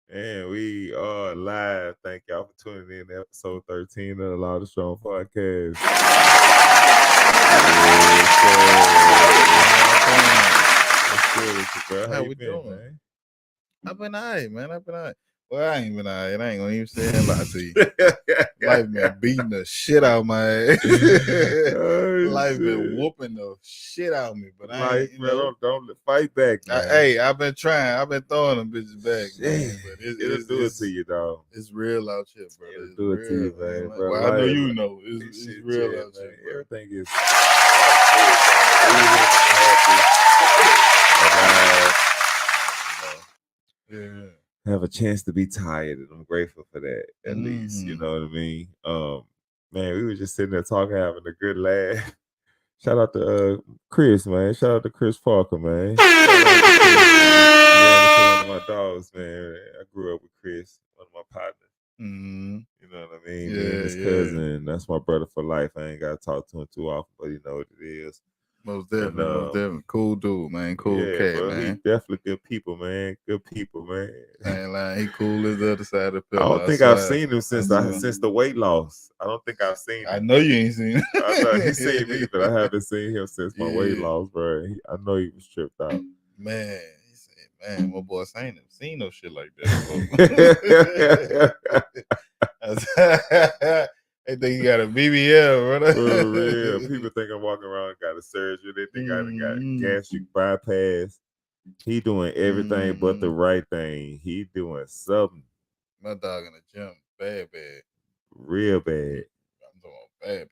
And we are live. Thank y'all for tuning in to episode 13 of the Law of Strong podcast. What's good with you, bro? How you been, doing? man? I've been alright, man. I've been alright. Well, I ain't been alright. I ain't gonna even say and lie to you. Life been beating the shit out of my ass. Life been whooping the shit out of me. But I ain't, don't fight back, man. I've been trying. I've been throwing them bitches back, man. But it'll do it to you, dog. It's real out here, brother. It'll do it to you, man. Well, I know you know. It's real out here, bro. Everything is yeah. Have a chance to be tired, and I'm grateful for that. At least, you know what I mean. Man, we were just sitting there talking, having a good laugh. Shout out to Chris, man. Shout out to Chris Parker, man. Shout out to Chris, one of my dogs, man. I grew up with Chris, one of my partners. Mm-hmm. You know what I mean? Yeah, his cousin. That's my brother for life. I ain't got to talk to him too often, but you know what it is. Most definitely. Cool dude, man. Cool cat, bro, man. He definitely good people, man. Good people, man. I ain't lying. He cool as the other side of the pillar. I don't think I've seen him since the weight loss. I don't think I've seen him. I know you ain't seen him. I know he seen me, but I haven't seen him since my weight loss, bro. I know he was tripped out. Man, he said, man, my boy ain't seen no shit like that. They think he got a BBL, brother. For real. People think I'm walking around got a surgery. They think I got gastric bypass. He doing everything but the right thing. He doing something. My dog in the gym, bad. Real bad. I'm talking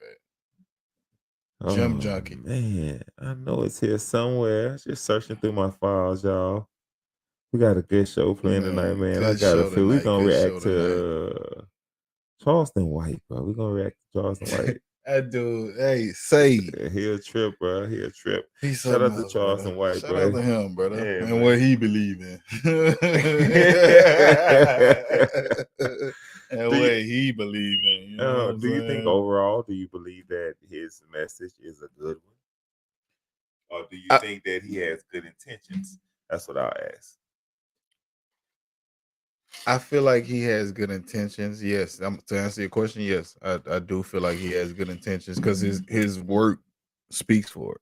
bad. Gym junkie. Man, I know it's here somewhere. Just searching through my files, y'all. We got a good show playing tonight, man. I got a feel. We're gonna react to Charleston White, bro. We're gonna react to Charleston White. That dude, hey, say he a trip, bro. He a trip. Shout out to Charleston White, bro. Shout out to him, brother. Yeah, and man. What he believe in. And what he believe in. You know do you think overall, do you believe that his message is a good one? Or do you think that he has good intentions? That's what I'll ask. I feel like he has good intentions. Yes, to answer your question, yes, I do feel like he has good intentions because his work speaks for it.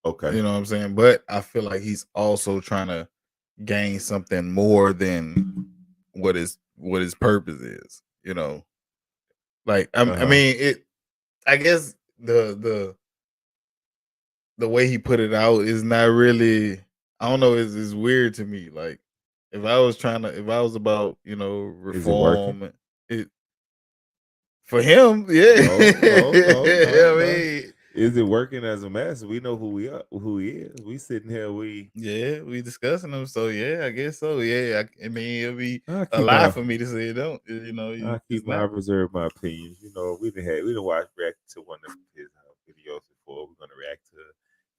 Okay, you know what I'm saying. But I feel like he's also trying to gain something more than what his purpose is. You know, like I mean, it. I guess the way he put it out is not really. I don't know. It's weird to me. Like. If I was about, reform, it for him, yeah. No. I mean, is it working as a master? We know who he is. We sitting here, we discussing him. So yeah, I guess so. Yeah, I mean, it'll be a lie for me to say it don't. I reserve my opinions. You know, we didn't watch react to one of his videos before. We're gonna react to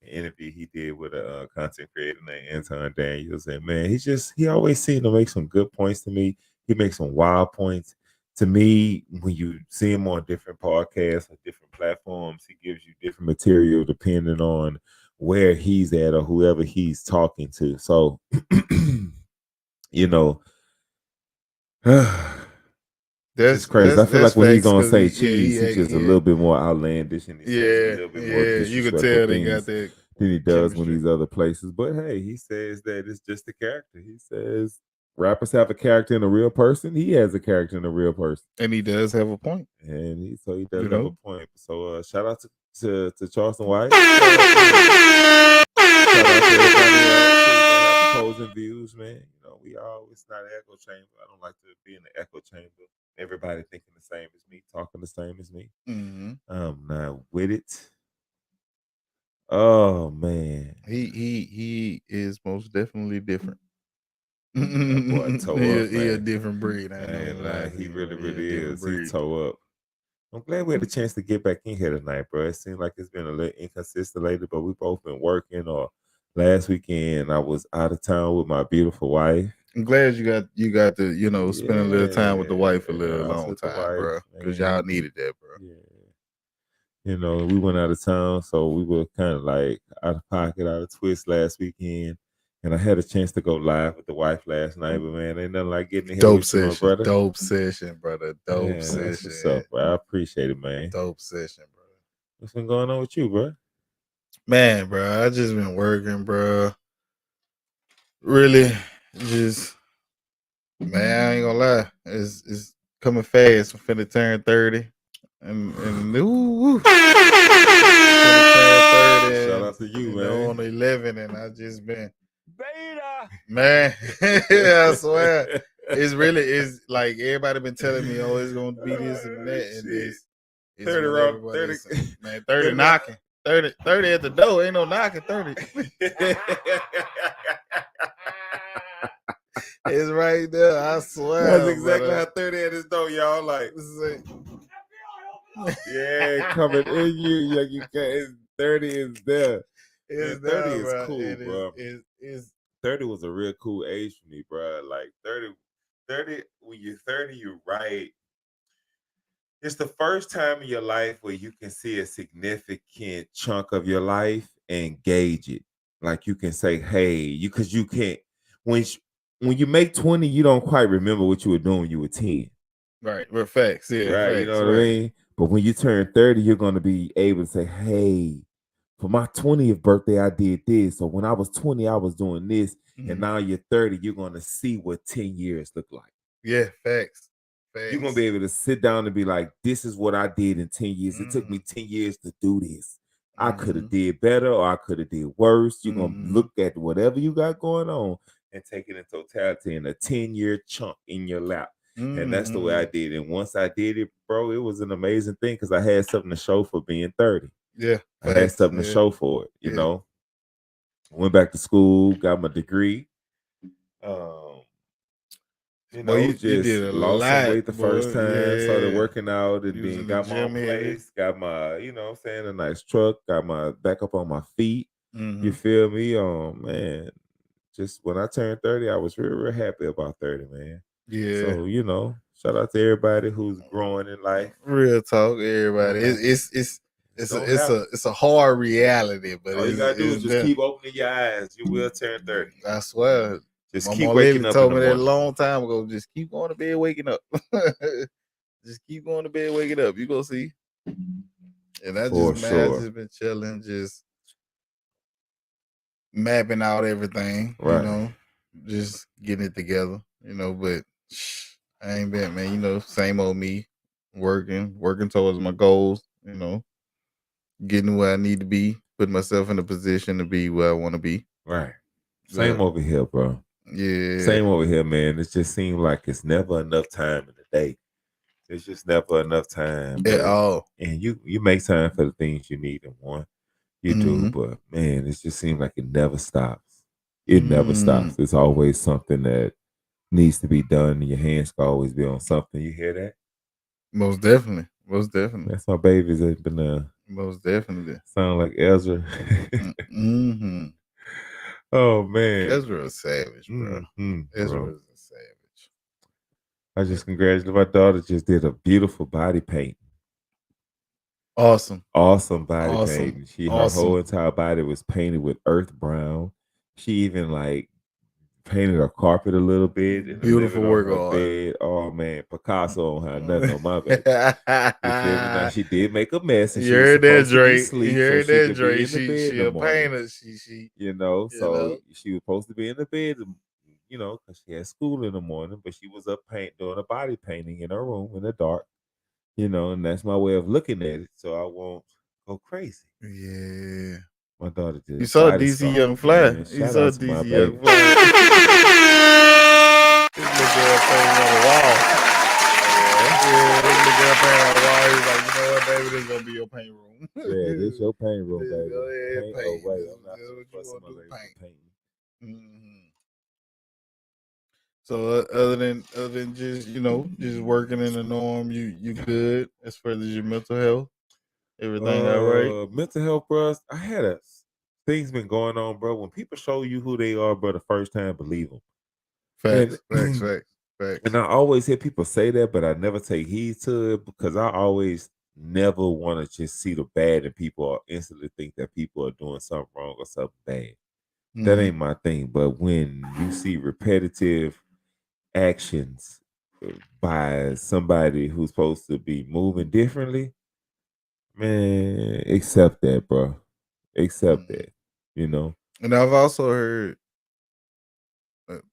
an interview he did with a content creator named Anton Daniels, and man, he always seemed to make some good points to me. He makes some wild points to me. When you see him on different podcasts or different platforms, he gives you different material depending on where he's at or whoever he's talking to. So, you know, that's crazy. I feel like when he's gonna say cheese, he's just a little bit more outlandish and he says a little bit more disrespectful things than he does when he's other places. But hey, he says that it's just a character. He says rappers have a character in a real person. He has a character in a real person, and he does have a point. And he does have a point. So shout out to Charleston White. Shout out to everybody opposing views, man. You know, it's not an echo chamber. I don't like to be in the echo chamber. Everybody thinking the same as me, talking the same as me. I'm not with it. Oh man, he is most definitely different. Boy, he a different breed. He really is. He toe up. I'm glad we had a chance to get back in here tonight, bro. It seemed like it's been a little inconsistent lately, but we both been working. Or last weekend, I was out of town with my beautiful wife. I'm glad you got to spend a little time with the wife a little long time, bro, because y'all needed that, bro. Yeah. You know, we went out of town, so we were kind of like out of pocket, out of twist last weekend. And I had a chance to go live with the wife last night, but man, ain't nothing like getting in here Dope with you, my session. brother. Dope session, brother. Dope Man, that's session. what's up, bro. I appreciate it, man. Dope session, brother. What's been going on with you, bro? Man, bro, I just been working, bro. Really, just man, I ain't gonna lie. It's coming fast. I'm finna turn 30. And ooh, finna turn 30 Shout and, out to you, man. on 11, and I just been Beta. man. I swear, it's really is like everybody been telling me, oh, it's gonna be this and that, and this is 30 what round, everybody 30. is saying. Man, 30 30 knocking, 30 at the door. Ain't no knocking. 30. It's right there. I swear. That's exactly brother. how 30 at his door, y'all. Like, This is it. yeah, coming in you. Like you can't. 30 is there. It's Man, 30 there, is bro. cool, It bro. is 30 was a real cool age for me, bro. Like 30, when you're 30, you're right. It's the first time in your life where you can see a significant chunk of your life and gauge it. Like you can say, hey, because you can't, when, when you make 20, you don't quite remember what you were doing when you were 10. right. We're facts. Yeah, Right. facts. You know what I mean? But when you turn 30, you're going to be able to say, hey, for my 20th birthday, I did this. So when I was 20, I was doing this. And now you're 30, you're going to see what 10 years look like. Yeah, facts. You're going to be able to sit down and be like, this is what I did in 10 years. It took me 10 years to do this. I could have did better or I could have did worse. You're going to look at whatever you got going on and take it in totality in a 10-year chunk in your lap. And that's the way I did it. And once I did it, bro, it was an amazing thing because I had something to show for being 30. Yeah, I had something to show for it, you know. Went back to school, got my degree. You know, you did just a lost lot, some weight the first boy. time, started Yeah. working out, and You was then in the got my own gym heavy. place, got my, you know what I'm saying, a nice truck, got my back up on my feet. Mm-hmm. You feel me? Man, just when I turned 30, I was real happy about 30, man. Yeah. So, you know, shout out to everybody who's growing in life. Real talk, everybody. It's a hard reality, but all you gotta do is just keep opening your eyes. You will turn 30. I swear. Just My keep mom waking Lily up told in me the that a morning. long time ago. Just keep going to bed, waking up. Just keep going to bed, waking up. You gonna see. And I For just sure. just been chilling, just mapping out everything, Right. you know, just getting it together, you know. But I ain't been, man. You know, same old me, working towards my goals. You know, getting where I need to be, putting myself in a position to be where I want to be. Right. Same Yeah. over here, bro. Yeah. Same over here, man. It just seems like it's never enough time in the day. It's just never enough time At all. And you make time for the things you need and want. You do, but man, it just seems like it never stops. It never stops. It's always something that needs to be done. Your hands can always be on something. You hear that? Most definitely. Most definitely. That's my babies have been Most definitely. sound like Ezra. Oh man. Ezra a savage, bro. Ezra Bro. is a savage. I just congratulate my daughter. Just did a beautiful body paint. Awesome Body painting. Her whole entire body was painted with earth brown. She even like painted her carpet a little bit and Beautiful work her on bed. Oh man, Picasso don't have nothing on my baby. You feel me? Now she did make a mess and she was supposed to be asleep so she could be in the bed She in the a morning. painter. She You know, so she was supposed to be in the bed, you know, because she had school in the morning, but she was up doing a body painting in her room in the dark. You know, and that's my way of looking at it, so I won't go crazy. Yeah. My daughter did. You saw body DC sculpt, Young Fly. man. You Shout saw out to my DC baby. Young Fly. This little girl painting on the wall. Yeah, this little girl painting on the wall. He's like, you know what, baby, this is gonna be your paint room. Yeah, this your paint room, baby. Go ahead, Paint away. This I'm not is gonna what you fuss want my to do, lady paint. for painting. So other than just just working in the norm, you good as far as your mental health, everything all right? Mental health, bro. I had things been going on, bro. When people show you who they are, bro, the first time, believe them. Facts. And I always hear people say that, but I never take heed to it because I always never want to just see the bad in people or instantly think that people are doing something wrong or something bad. that ain't my thing. But when you see repetitive actions by somebody who's supposed to be moving differently, man, accept that, bro. Accept that. You know. And I've also heard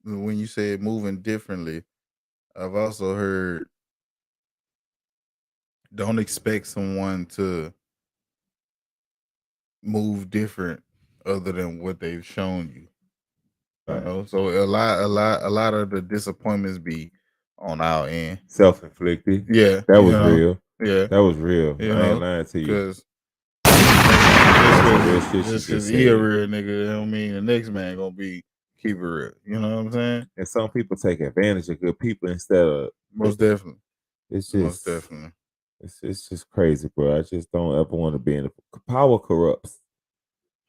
when you said moving differently, I've also heard don't expect someone to move different other than what they've shown you. You Right. know, so a lot of the disappointments be on our end. Self-inflicted. Yeah, That you was know, real. yeah, That was real. you I ain't know, lying to you. because That's some real shit she just just because he a said. real nigga, that don't mean the next man gonna be keep it real. You know what I'm saying? And some people take advantage of good people instead of. Most definitely, It's most just. definitely. It's just crazy, bro. I just don't ever want to be in a power corrupts.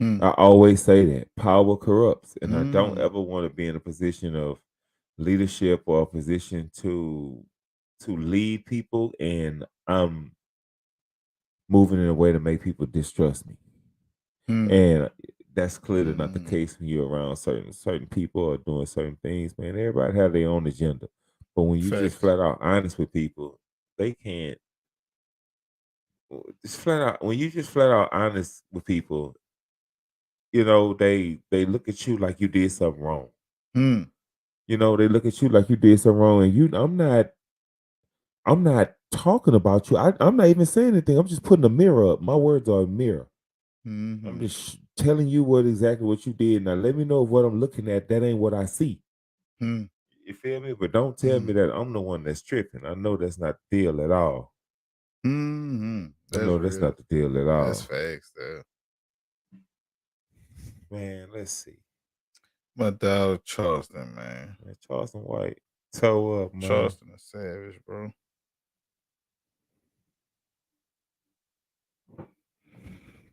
Hmm. I always say that power corrupts, and I don't Mm. ever want to be in a position of leadership or a position to lead people, and I'm moving in a way to make people distrust me. Hmm. And that's clearly not the Mm. case when you're around certain people or doing certain things, man. Everybody have their own agenda, but when you just Facts. flat out honest with people, they can't. Just flat out when you just flat out honest with people, you know, they look at you like you did something wrong. Hmm. You know, they look at you like you did something wrong, and I'm not talking about you. I'm not even saying anything. I'm just putting a mirror up. My words are a mirror. I'm Mm-hmm. just telling you exactly what you did. Now let me know if what I'm looking at that ain't what I see. Hmm. You feel me? But don't tell me Hmm. that I'm the one that's tripping. I know that's not the deal at all. Hmm. I That's know that's real. not the deal at That's all. facts, though. Man, let's see. My dog Charleston, man. Man, Charleston White. Toe up, man. Charleston is savage, bro.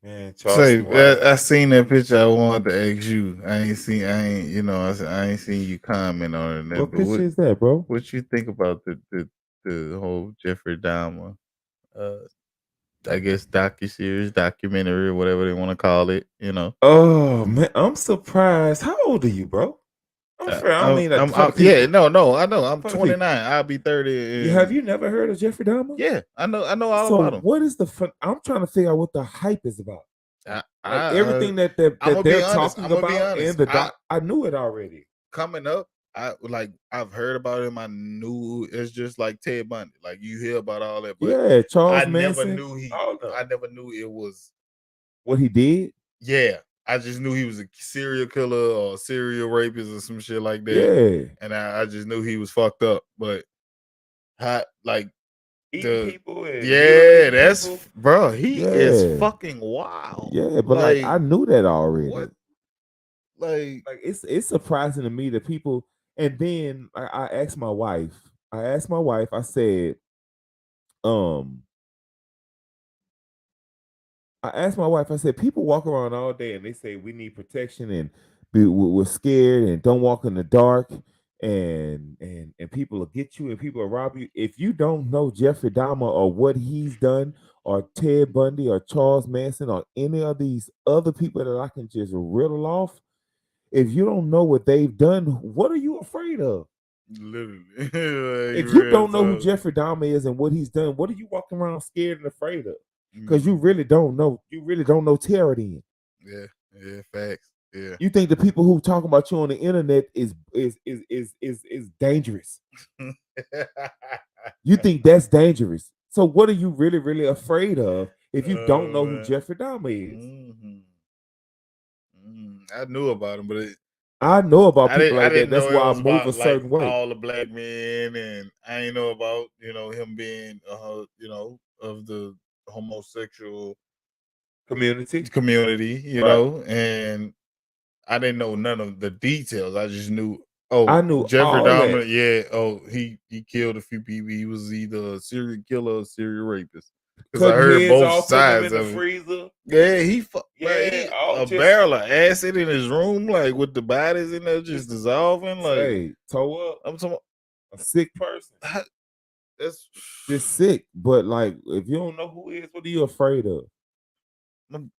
Man, Say, Charleston White. I seen that picture. I wanted to ask you. I ain't, you know, I ain't seen you comment on it. And that, What but picture is that, bro? what you think about the whole Jeffrey Dahmer, uh, I guess docuseries, documentary, whatever they want to call it. You know, Oh man, I'm surprised. How old are you, bro? I'm fair. I don't mean that for the yeah, people. no, I know. I'm For the 29. people. I'll be 30. Have you never heard of Jeffrey Dahmer? Yeah, I know all So about him. what is the fun? I'm trying to figure out what the hype is about. Like I everything that I'm gonna be they're honest. talking I'm gonna be about and honest. the doc, I knew it already. Coming up, I've heard about him. I knew it's just like Ted Bundy. Like you hear about all that, but Yeah, Charles I never Manson. knew All them. I never knew it was What he did. yeah. I just knew he was a serial killer or serial rapist or some shit like that. Yeah, And I just knew he was fucked up. But how like eating the people and yeah, mutilating that's people. bro, he is Yeah, fucking wild. yeah, but like I Like knew that already. what like Like it's surprising to me that people. And then I asked my wife. I said, um, I asked my wife. I said, people walk around all day and they say we need protection and we're scared and don't walk in the dark and people will get you and people will rob you. If you don't know Jeffrey Dahmer or what he's done, or Ted Bundy or Charles Manson or any of these other people that I can just riddle off, if you don't know what they've done, what are you afraid of? literally like If you real don't know who talk. Jeffrey Dahmer is and what he's done, what are you walking around scared and afraid of? Because you Mhm. really don't know. You really don't know terror then. Yeah, yeah, facts. Yeah. You think the people who talking about you on the internet is dangerous. You think that's dangerous. So what are you really, really afraid of if you don't know who Man. Jeffrey Dahmer is? I knew about him, but I know about people I like that. didn't That's know it why I was move a about like certain way. all the black men, and I didn't know about him being of the homosexual Community. community, Right. and I didn't know none of the details. I just knew, I oh, knew Jeffrey all Dahmer, that. yeah, oh, he killed a few people. He was either a serial killer or serial rapist. Because I Cutting heard heads both off, putting them sides in the of it. freezer. Yeah, Yeah, he all a just barrel of acid in his room, like with the bodies in there just just dissolving. Like say toe up I'm talking, a sick person. that's Just sick. But like if you don't know who is, what are you afraid of?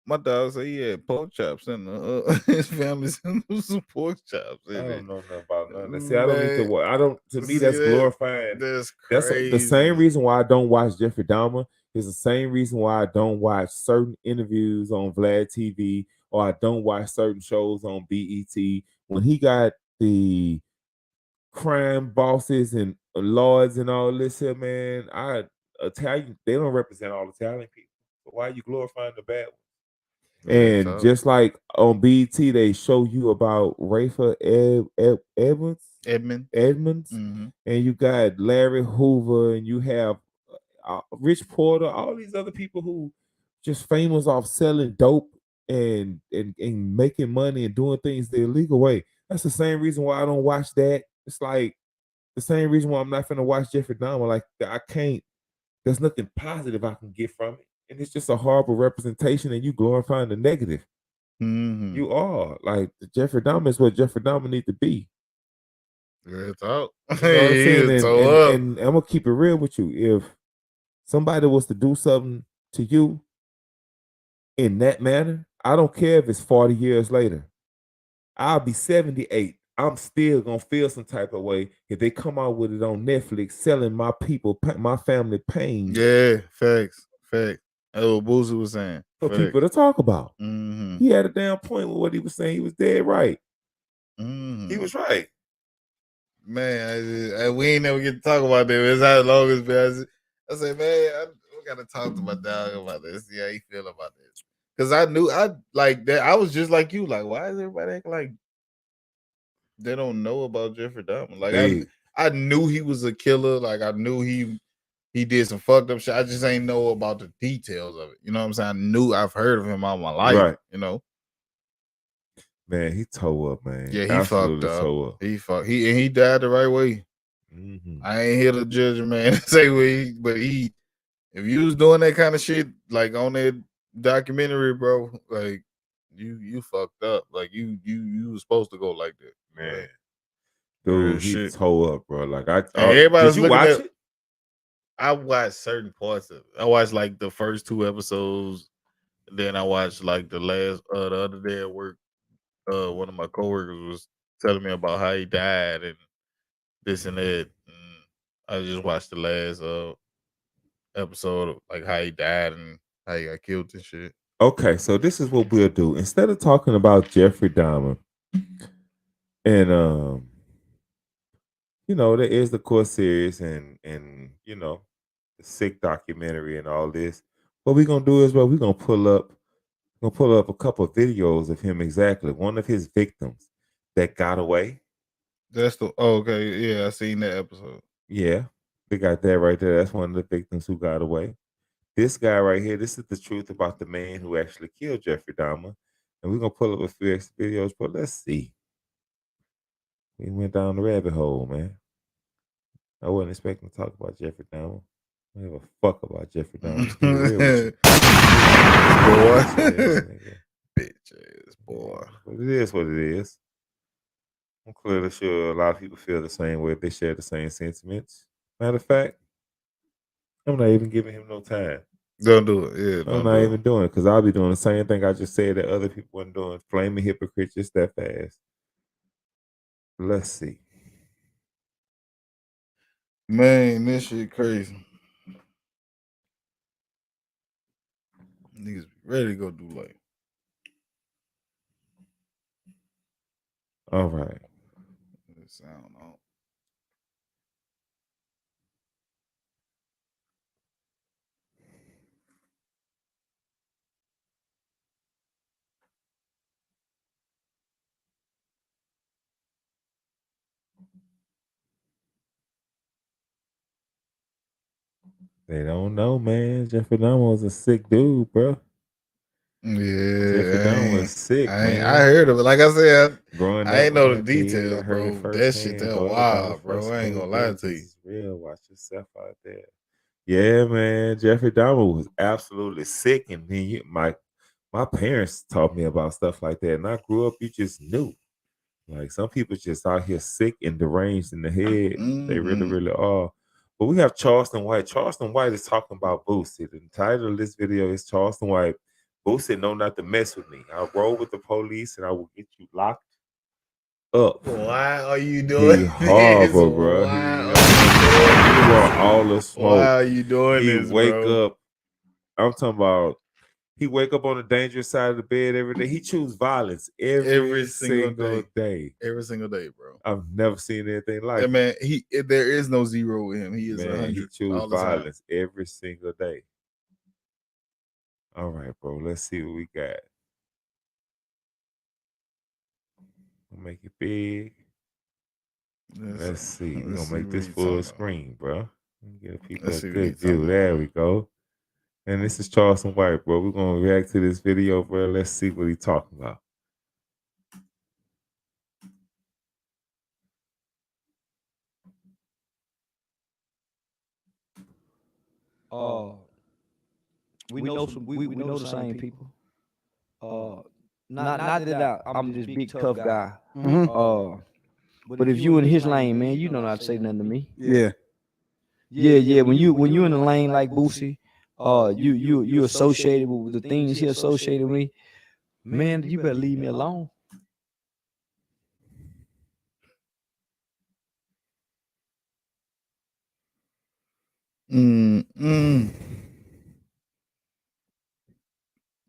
my dog said he had pork chops and his family sent him some pork chops. I In don't it. know nothing about none of that. See, I don't need to Man, watch. I don't. To me, see that's that? glorifying. That's That's the same crazy. reason why I don't watch Jeffrey Dahmer. Is the same reason why I don't watch certain interviews on Vlad TV or I don't watch certain shows on BET. When he got the crime bosses and lords and all this here, man, Italian they don't represent all Italian people. So why are you glorifying the bad ones? Real And talk. just like on BT, they show you about Rafa Edmonds, Edmund. Edmonds, Mm-hmm. and you got Larry Hoover, and you have Rich Porter, all these other people who just famous off selling dope and making money and doing things the illegal way. That's the same reason why I don't watch that. It's like the same reason why I'm not gonna watch Jeffrey Dahmer. Like I can't. There's nothing positive I can get from it, and it's just a horrible representation, and you glorifying the negative. Mm-hmm. You are like Jeffrey Dahmer is what Jeffrey Dahmer need to be. Real talk. You know what I'm He saying? is And toe and up. and I'm gonna keep it real with you. If somebody was to do something to you in that manner, I don't care if it's 40 years later. I'll be 78. I'm still gonna feel some type of way if they come out with it on Netflix, selling my people, my family pain Yeah, facts. Facts. That's what Boosie was saying. for Facts. people to talk about. Mm-hmm. He had a damn point with what he was saying. He was dead right. Mm-hmm. He was right. Man, we ain't never get to talk about that. It's how long it's been. I said, man, we gotta talk to my dog about this. See how he feel about this. Cause I knew I like that. I was just like you. Like, why is everybody acting like they don't know about Jeffrey Dahmer? Like, I knew he was a killer. Like, I knew he did some fucked up shit. I just ain't know about the details of it. You know what I'm saying? I've heard of him all my life. Right. You know. Man, he tore up, man. Yeah, he absolutely fucked up. Tore up. He died the right way. Mm-hmm. I ain't here to judge a man and say but if you was doing that kind of shit like on that documentary, bro, like you fucked up. Like you was supposed to go like that, man. Like, dude, he shit. tore up, bro. Like everybody's did you looking watch at it? I watched certain parts of it. I watched like the first 2 episodes. Then I watched like the last the other day at work. One of my coworkers was telling me about how he died and this and that. And I just watched the last episode of like how he died and how he got killed and shit. Okay, so this is what we'll do. Instead of talking about Jeffrey Dahmer, and there is the court series and the sick documentary and all this. What we're gonna do is we're gonna pull up a couple of videos of him exactly. One of his victims that got away. That's okay. Yeah, I seen that episode. Yeah, they got that right there. That's one of the victims who got away. This guy right here, this is the truth about the man who actually killed Jeffrey Dahmer. And we're gonna pull up a few extra videos, but let's see. We went down the rabbit hole, man. I wasn't expecting to talk about Jeffrey Dahmer. I don't give a fuck about Jeffrey Dahmer. Just keep it real with you. Boy. Bitch ass boy. But it is what it is. I'm clearly sure a lot of people feel the same way if they share the same sentiments. Matter of fact, I'm not even giving him no time. Don't do it. Yeah, I'm not even doing it because I'll be doing the same thing I just said that other people weren't doing. Flaming hypocrites just that fast. Let's see. Man, this shit crazy. Niggas be ready to go do like. All right. Sound off. They don't know, man. Jeffrey Dahmer was a sick dude, bro. Yeah, Jeffrey Dahmer was sick, man. I heard of it. Like I said, Growing I ain't up know with the that kid, details, I heard bro. it That shit firsthand, that bro. wild, bro. I ain't gonna lie to you. This is real. Watch yourself out there. Yeah, man. Jeffrey Dahmer was absolutely sick, and then my parents taught me about stuff like that, and I grew up. You just knew, like some people just out here sick and deranged in the head. They really, really are. But we have Charleston White. Charleston White is talking about Boosie. The title of this video is Charleston White Boo said, "No, not to mess with me. I'll roll with the police and I will get you locked up." Why are you doing He horrible, this? bro. Why He want all the smoke. Why are you doing He this, wake bro? up. I'm talking about. He wake up on the dangerous side of the bed every day. He choose violence every single day. Every single day, bro. I've never seen anything like man. There is no zero with him. He is 100. He choose all the time. violence every single day. All right, bro. Let's see what we got. We'll make it big. Let's see. We're gonna make this full screen, bro. Give people a good view. There we go. And this is Charleston White, bro. We're gonna react to this video, bro. Let's see what he's talking about. We know the same people. Not that I'm this big tough guy. But if you in his lane, man, you don't have to say nothing to me. Yeah. When you in a lane like Boosie, you associated with the things he associated with me, man, you better leave me alone.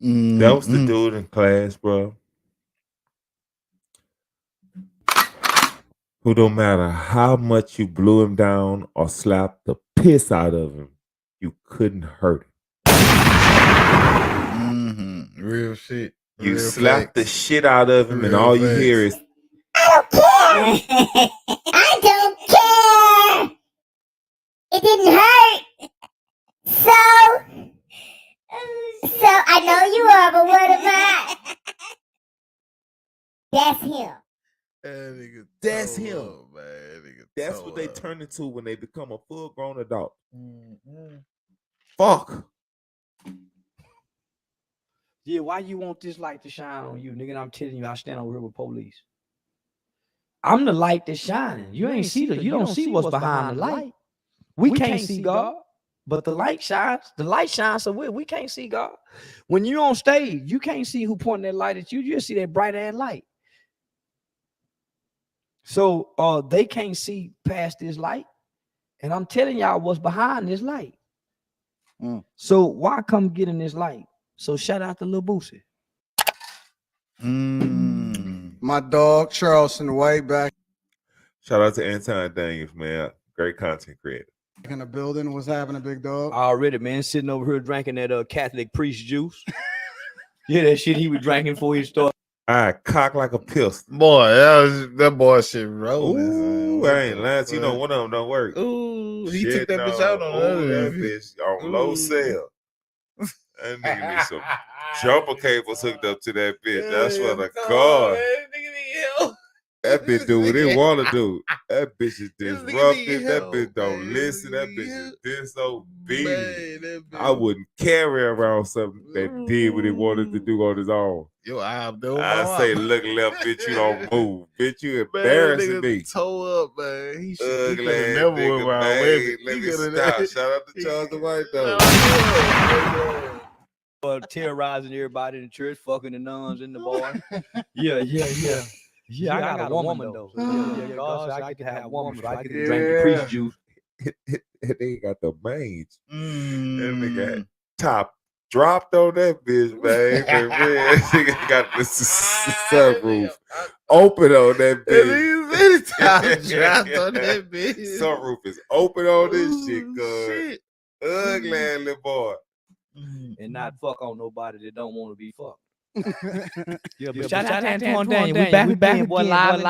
That was the dude in class, bro. Who don't matter how much you blew him down or slapped the piss out of him, you couldn't hurt him. Real shit. You slapped the shit out of him, and all you hear is, "I don't care. I don't care. It didn't hurt. So I know you are, but what am I?" That's him. That's him. Man. That's what they turn into when they become a full-grown adult. Fuck. Yeah, why you want this light to shine on you, nigga? I'm telling you, I stand over here with police. I'm the light that's shining. You ain't see you don't see what's behind the light. We can't see God, but the light shines. The light shines, so we can't see God. When you're on stage, you can't see who pointing that light at you. You just see that bright ass light. So they can't see past this light, and I'm telling y'all what's behind this light. So why come get in this light? So shout out to Lil Boosie. My dog Charleston way back Shout out to Anton Daniels, man. Great content creator. in the building was having a big dog. Already, man, sitting over here drinking that Catholic priest juice. Yeah, that shit he was drinking before he started. I cock like a pistol. Boy, that boy shit rolling. Ooh, I ain't lying. You know, one of them don't work. Ooh, he took that bitch out on that bitch on low sale. That nigga need some jumper cables hooked up to that bitch. That's what the car. That bitch do what it want to do. That bitch is disruptive. That bitch don't listen. That bitch is disobedient. I wouldn't carry around something that did what it wanted to do on his own. I say, look left, bitch, you don't move. Bitch, you embarrassing me. Toe up, man. He should Ugly ass never went nigga, around man. with Let me stop. Shout out to Charles the White, though. Terrorizing everybody in the church, fucking the nuns in the bar. Yeah, I got a woman though. Yeah, God said I get to have a woman, so I get to drink the priest juice. They got the mange. That nigga had top dropped on that bitch, man. That nigga got the sunroof open on that bitch. Dropped on that bitch. Sunroof is open on this shit, cuz. Ugly ass little boy. And not fuck on nobody that don't want to be fucked. Yeah, but shout out to Antoine Daniel. We back boy, live in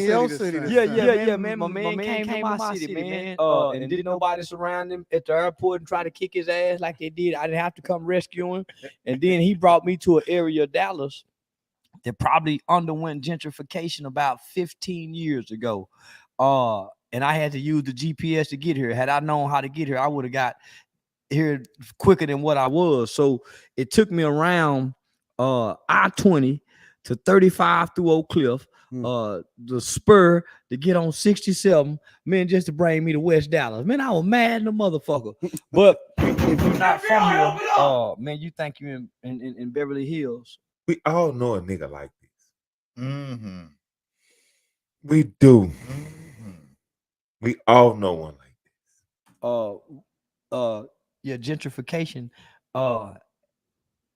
your city. Yeah, man. My man came to my city, man. And didn't nobody surround him at the airport and try to kick his ass like they did. I didn't have to come rescue him. And then he brought me to an area of Dallas that probably underwent gentrification about 15 years ago. And I had to use the GPS to get here. Had I known how to get here, I would have got here quicker than what I was. So it took me around I-20 to 35 through Oak Cliff, the spur to get on 67, man, just to bring me to West Dallas. Man, I was mad in the motherfucker. But if you're not from here, man, you think you in Beverly Hills. We all know a nigga like this. Mm-hmm. We do. Mm-hmm. We all know one like Yeah, gentrification,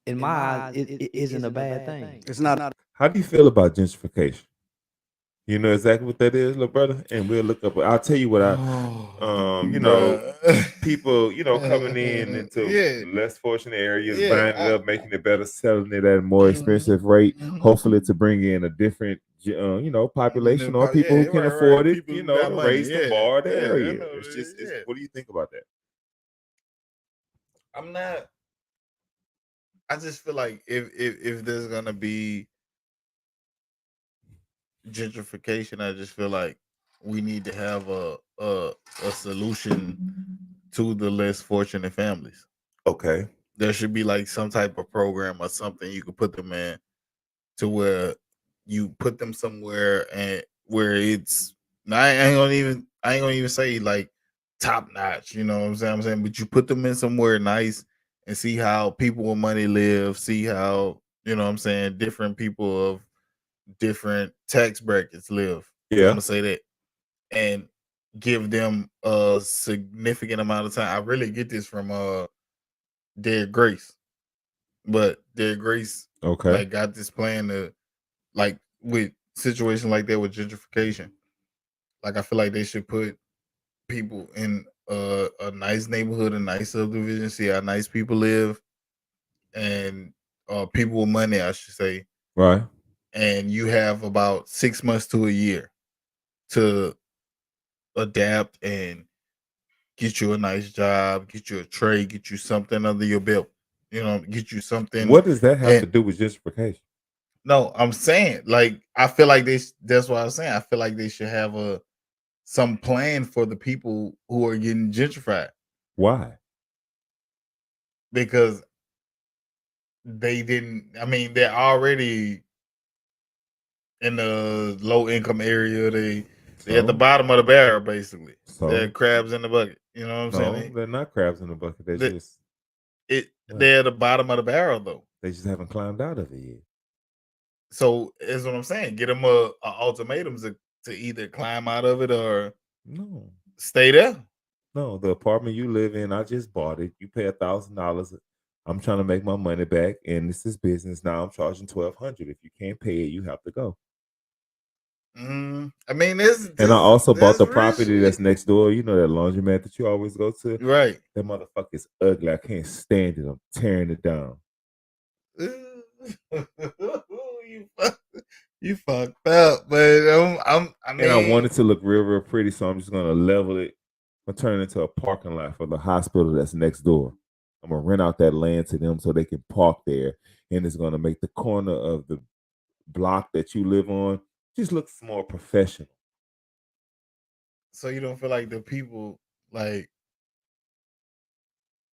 in my eyes, it isn't a bad thing. It's not. How do you feel about gentrification? You know exactly what that is, little brother? And we'll look up. I'll tell you what you know, people, coming in into less fortunate areas, buying it up, making it better, selling it at a more expensive rate, hopefully to bring in a different, population or people who can afford it, to raise the bar of the area. It's just, what do you think about that? I'm not. I just feel like if there's gonna be gentrification, I just feel like we need to have a solution to the less fortunate families. Okay. There should be like some type of program or something you could put them in to where you put them somewhere and where it's I ain't gonna even say like top notch, you know what I'm saying? But you put them in somewhere nice and see how people with money live, see how, you know what I'm saying, different people of different tax brackets live. I'm Yeah. gonna say that. And give them a significant amount of time. I really get this from Dead Grace. But Dead Grace Okay. like got this plan to like with situation like that with gentrification. Like I feel like they should put people in a nice neighborhood, a nice subdivision, see how nice people live, and people with money, I should say. Right. And you have about 6 months to a year to adapt and get you a nice job, get you a trade, get you something under your belt. You know, get you something. What does that have to And do with gentrification? no, I'm saying like I feel like that's what I was saying. I feel like they should have some plan for the people who are getting gentrified Why? because they didn't. I mean, they're already in the low income area. They're at the So? bottom of the barrel, basically. So? They're crabs in the bucket. You know what I'm No, saying? they're not crabs in the bucket. They're just What? They're at the bottom of the barrel though. They just haven't climbed out of it yet. So that's what I'm saying. Get them a ultimatum to either climb out of it or No. stay there. No, the apartment you live in, I just bought it. You pay $1,000. I'm trying to make my money back, and this is business. Now I'm charging $1,200. If you can't pay it, you have to go. I mean, this And I also bought the real property shit. that's next door. You know that laundromat that you always go to? Right. That motherfucker is ugly. I can't stand it. I'm tearing it down. You fucked up, but I mean, And I want it to look real, real pretty, so I'm just gonna level it. I'm gonna turn it into a parking lot for the hospital that's next door. I'm gonna rent out that land to them so they can park there, and it's gonna make the corner of the block that you live on just looks more professional. so you don't feel like the people like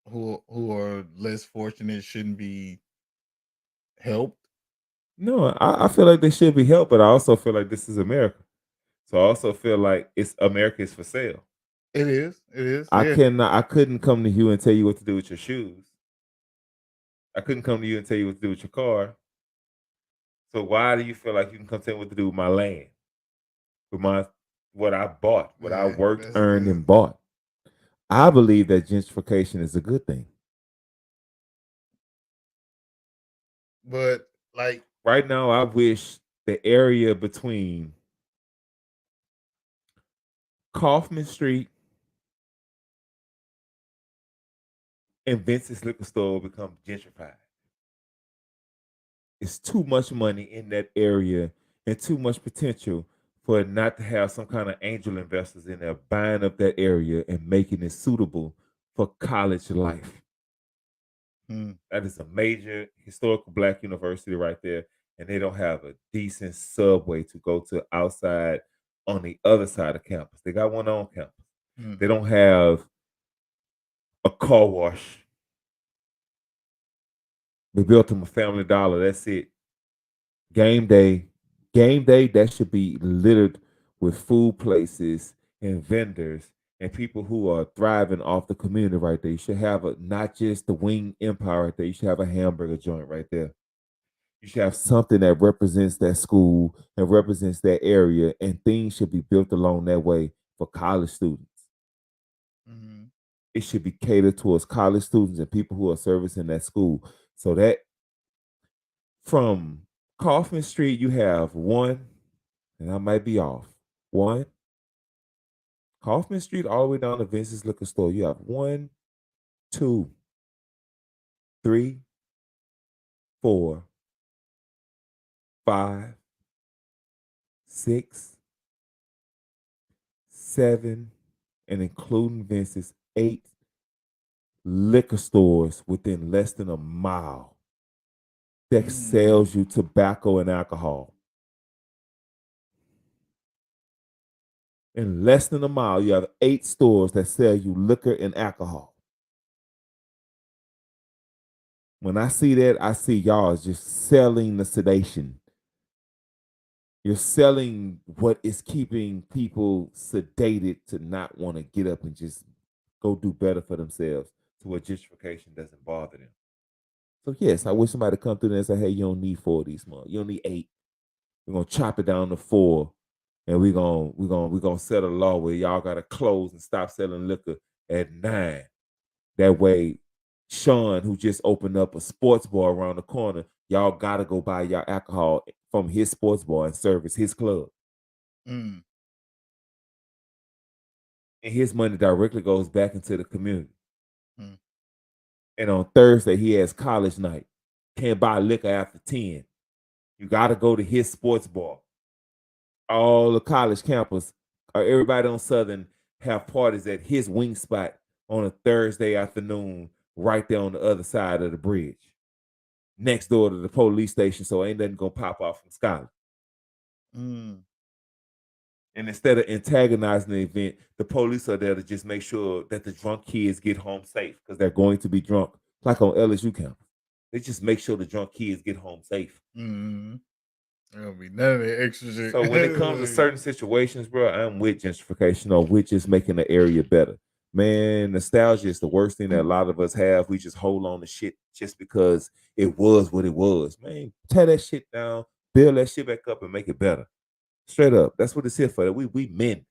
who are less fortunate shouldn't be helped? No, I feel like they should be helped, but I also feel like this is America. So I also feel like it's America is for sale. It is. It is. I couldn't come to you and tell you what to do with your shoes. I couldn't come to you and tell you what to do with your car. So why do you feel like you can come tell me what to do with my land? With what I bought, what I worked, earned, and bought. I believe that gentrification is a good thing. But like right now, I wish the area between Kaufman Street and Vincent's liquor store will become gentrified. It's too much money in that area and too much potential for it not to have some kind of angel investors in there buying up that area and making it suitable for college life. That is a major historical black university right there, and they don't have a decent subway to go to outside on the other side of campus. They got one on campus. They don't have a car wash. They built them a Family Dollar. That's it. Game day, Game day, that should be littered with food places and vendors and people who are thriving off the community right there. You should have not just the wing empire right there. You should have a hamburger joint right there. You should have something that represents that school and represents that area, and things should be built along that way for college students. Mm-hmm. It should be catered towards college students and people who are servicing that school. So that from Kaufman Street, you have one, and I might be off. One, Kaufman Street, all the way down to Vince's Liquor Store. You have one, two, three, four, five, six, seven, and including Vince's, 8 liquor stores within less than a mile that sells you tobacco and alcohol. In less than a mile, you have 8 stores that sell you liquor and alcohol. When I see that, I see y'all is just selling the sedation. You're selling what is keeping people sedated to not want to get up and just go do better for themselves, to where gentrification doesn't bother them. So yes, I wish somebody come through there and say, hey, you don't need 4 of these months. You don't need 8. We're gonna chop it down to 4, and we're gonna set a law where y'all gotta close and stop selling liquor at 9. That way, Sean, who just opened up a sports bar around the corner, y'all gotta go buy y'all alcohol from his sports bar and service his club. Mm. And his money directly goes back into the community. Mm. And on Thursday, he has college night. Can't buy liquor after 10. You gotta go to his sports bar. All the college campus, or everybody on Southern, have parties at his wing spot on a Thursday afternoon, right there on the other side of the bridge, next door to the police station. So ain't nothing gonna pop off from Skyler. Mm. And instead of antagonizing the event, the police are there to just make sure that the drunk kids get home safe, because they're going to be drunk, like on LSU campus. They just make sure the drunk kids get home safe. Mm-hmm. There'll be none of that extra shit. So when it comes to certain situations, bro, I'm with gentrification, or with just making the area better. Man, nostalgia is the worst thing that a lot of us have. We just hold on to shit just because it was what it was. Man, tear that shit down, build that shit back up, and make it better. Straight up. That's what it's here for. We men.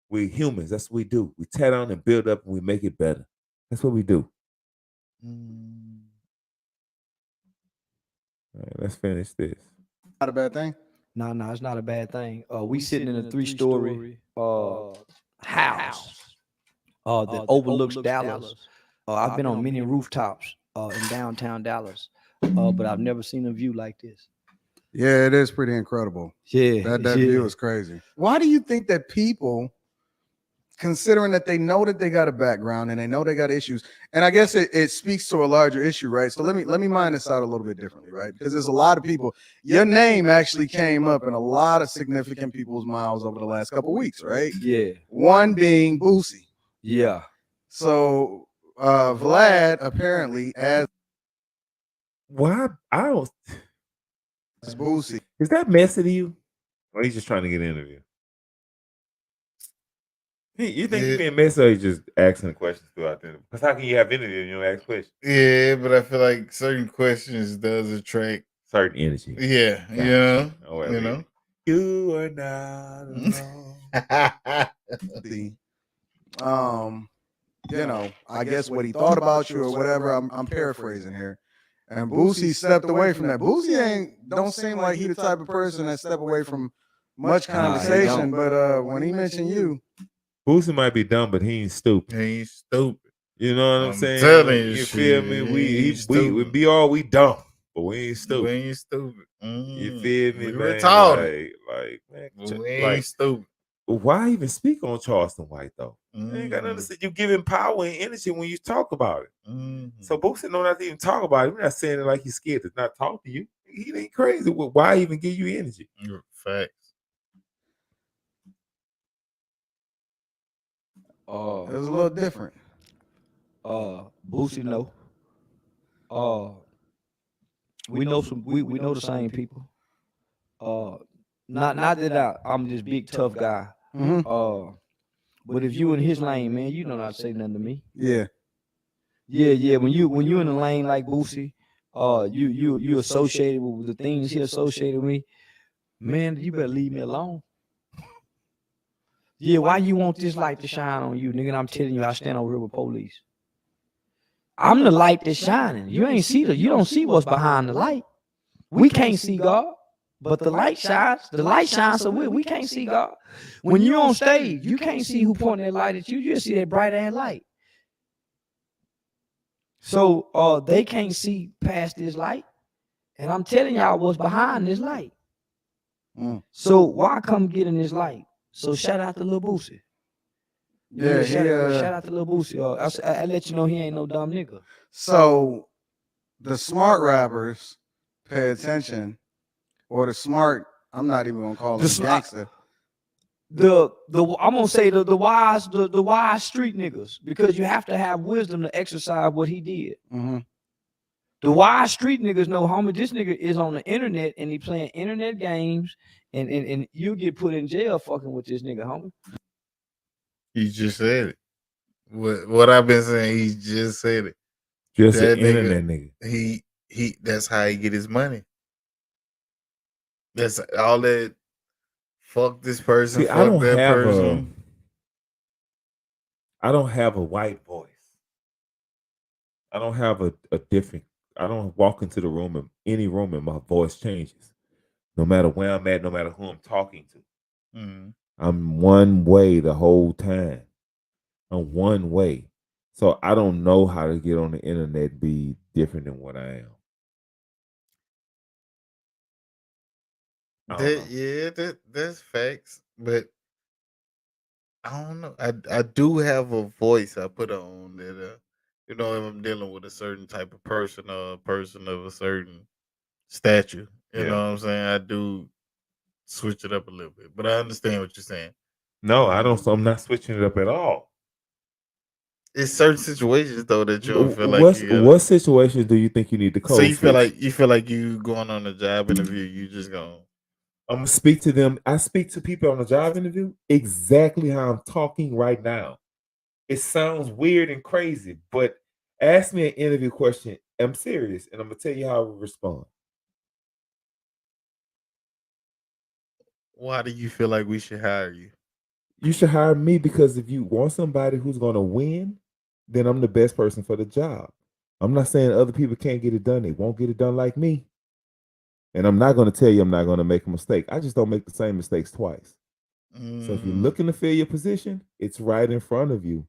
We humans. That's what we do. We tear down and build up, and we make it better. That's what we do. All right, let's finish this. Not a bad thing. No, it's not a bad thing. We sitting in a 3-story house that overlooks Dallas. I've been on many rooftops in downtown Dallas, but I've never seen a view like this. Yeah, it is pretty incredible. Yeah, That view is crazy. Why do you think that people, considering that they know that they got a background and they know they got issues, and I guess it speaks to a larger issue, right? So let me mind this out a little bit differently, right? Because there's a lot of people. Your name actually came up in a lot of significant people's mouths over the last couple of weeks, right? Yeah. One being Boosie. Yeah. So Vlad apparently as Why? I don't. Boosie. Is that messy to you? Or he's just trying to get an interview? You think he's being messy, or he's just asking questions throughout the interview? Because how can you have interview and you don't ask questions? Yeah, but I feel like certain questions does attract certain energy. Yeah, Gotcha. yeah. Oh, well, You know? You are not alone. You know, I guess what he thought about you or whatever. I'm paraphrasing here. And Boosie stepped away from that. Boosie don't seem like he the type of person that step away from much conversation. But when he mentioned you, Boosie might be dumb, but he ain't stupid. He ain't stupid. You know what I'm saying? Telling you feel me? We dumb, but we ain't stupid. We ain't stupid. You feel me, we man? Retarded. Man, we ain't stupid. Why even speak on Charleston White though? You ain't got nothing to say. You give him power and energy when you talk about it. So Boosie don't have to even talk about it. We're not saying it like he's scared to not talk to you. He ain't crazy. Why even give you energy? Facts. it was a little different. Boosie know. We know some. We know the same people. not that I'm this big tough guy. But if you in his lane, man, you don't know not to say nothing to me. Yeah. Yeah. When you in the lane like Boosie, you associated with the things he associated with me, man, you better leave me alone. Yeah, why you want this light to shine on you, nigga? And I'm telling you, I stand over here with police. I'm the light that's shining. You don't see what's behind the light. We can't see God, but the light shines. The light shines, so we can't see God. When you're on stage, you can't see who pointing that light at you. You just see that bright ass light. So they can't see past this light, and I'm telling y'all what's behind this light. So why come get in this light? So shout out to Lil Boosie. Yeah, shout out to Lil Boosie. I let you know he ain't no dumb nigga. So the smart rappers pay attention, or the smart, I'm not even gonna call them gangster. I'm gonna say the wise street niggas, because you have to have wisdom to exercise what he did. The wise street niggas know, homie, this nigga is on the internet and he playing internet games, and you get put in jail fucking with this nigga, homie. He just said it. What I've been saying, he just said it. Just an internet nigga. He that's how he get his money. That's all that. Fuck this person. See, fuck that person. I don't have a white voice. I don't have a different. I don't walk into the room, in any room, and my voice changes. No matter where I'm at, no matter who I'm talking to. I'm one way the whole time. I'm one way. So I don't know how to get on the internet and be different than what I am. That's facts. But I don't know. I do have a voice I put on that if I'm dealing with a certain type of person or a person of a certain stature, you know what I'm saying? I do switch it up a little bit. But I understand what you're saying. No, I don't. So I'm not switching it up at all. It's certain situations though that you don't feel like what situations do you think you need to code? So you feel like you going on a job interview, you just going. I'm gonna speak to them. I speak to people on a job interview exactly how I'm talking right now. It sounds weird and crazy, but ask me an interview question. I'm serious, and I'm gonna tell you how I will respond. Why do you feel like we should hire you? You should hire me because if you want somebody who's gonna win, then I'm the best person for the job. I'm not saying other people can't get it done. They won't get it done like me. And I'm not going to tell you I'm not going to make a mistake. I just don't make the same mistakes twice. So if you're looking to fill your position, it's right in front of you.